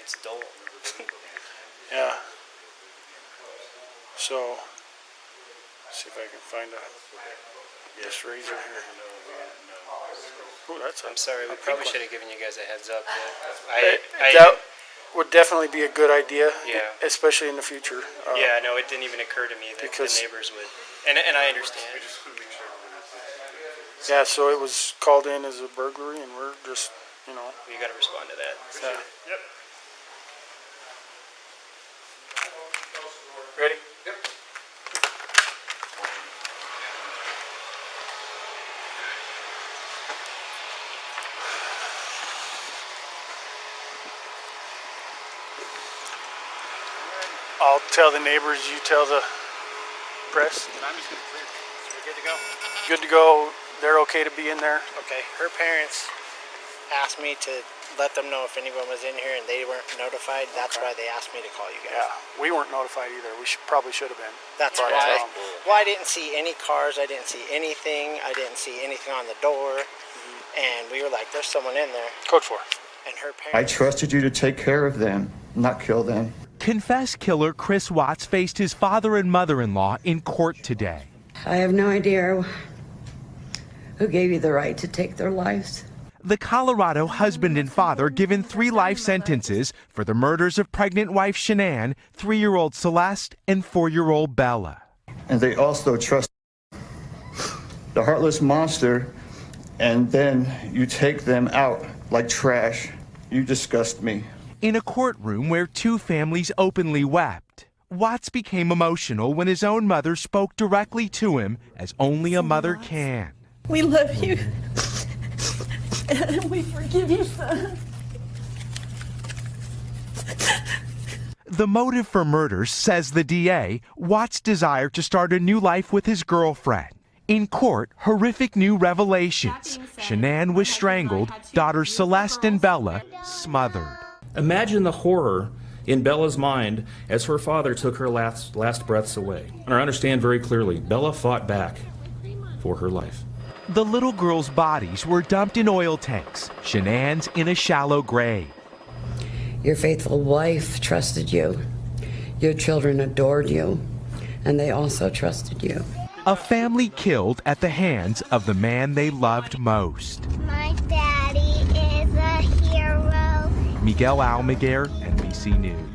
it's dull. Yeah. So, let's see if I can find this razor here. Oh, I'm sorry, we probably should have given you guys a heads up. That would definitely be a good idea, yeah. Especially in the future. Yeah, no, it didn't even occur to me that the neighbors would, and I understand. Yeah, so it was called in as a burglary, and we're just, You got to respond to that. Yeah. Yep. Ready? Yep. I'll tell the neighbors, you tell the press. I'm just going to clear. So we're good to go? Good to go. They're okay to be in there. Okay. Her parents asked me to let them know if anyone was in here and they weren't notified. That's why they asked me to call you guys. Yeah, we weren't notified either. We probably should have been. That's But, why. Well, I didn't see any cars. I didn't see anything. I didn't see anything on the door. And we were like, there's someone in there. Code 4. And her parents. I trusted you to take care of them, not kill them. Confessed killer Chris Watts faced his father and mother-in-law in court today. I have no idea who gave you the right to take their lives. The Colorado husband and father given 3 life sentences for the murders of pregnant wife Shanann, 3-year-old Celeste, and 4-year-old Bella. And they also trust the heartless monster, and then you take them out like trash. You disgust me. In a courtroom where 2 families openly wept, Watts became emotional when his own mother spoke directly to him as only a mother can. We love you. And we forgive you, son. The motive for murder, says the DA, Watts' desire to start a new life with his girlfriend. In court, horrific new revelations. Shanann was strangled, daughters Celeste and Bella smothered. Imagine the horror in Bella's mind as her father took her last breaths away. And I understand very clearly, Bella fought back for her life. The little girls' bodies were dumped in oil tanks, Shanann's in a shallow grave. Your faithful wife trusted you. Your children adored you. And they also trusted you. A family killed at the hands of the man they loved most. My daddy is a hero. Miguel Almaguer, NBC News.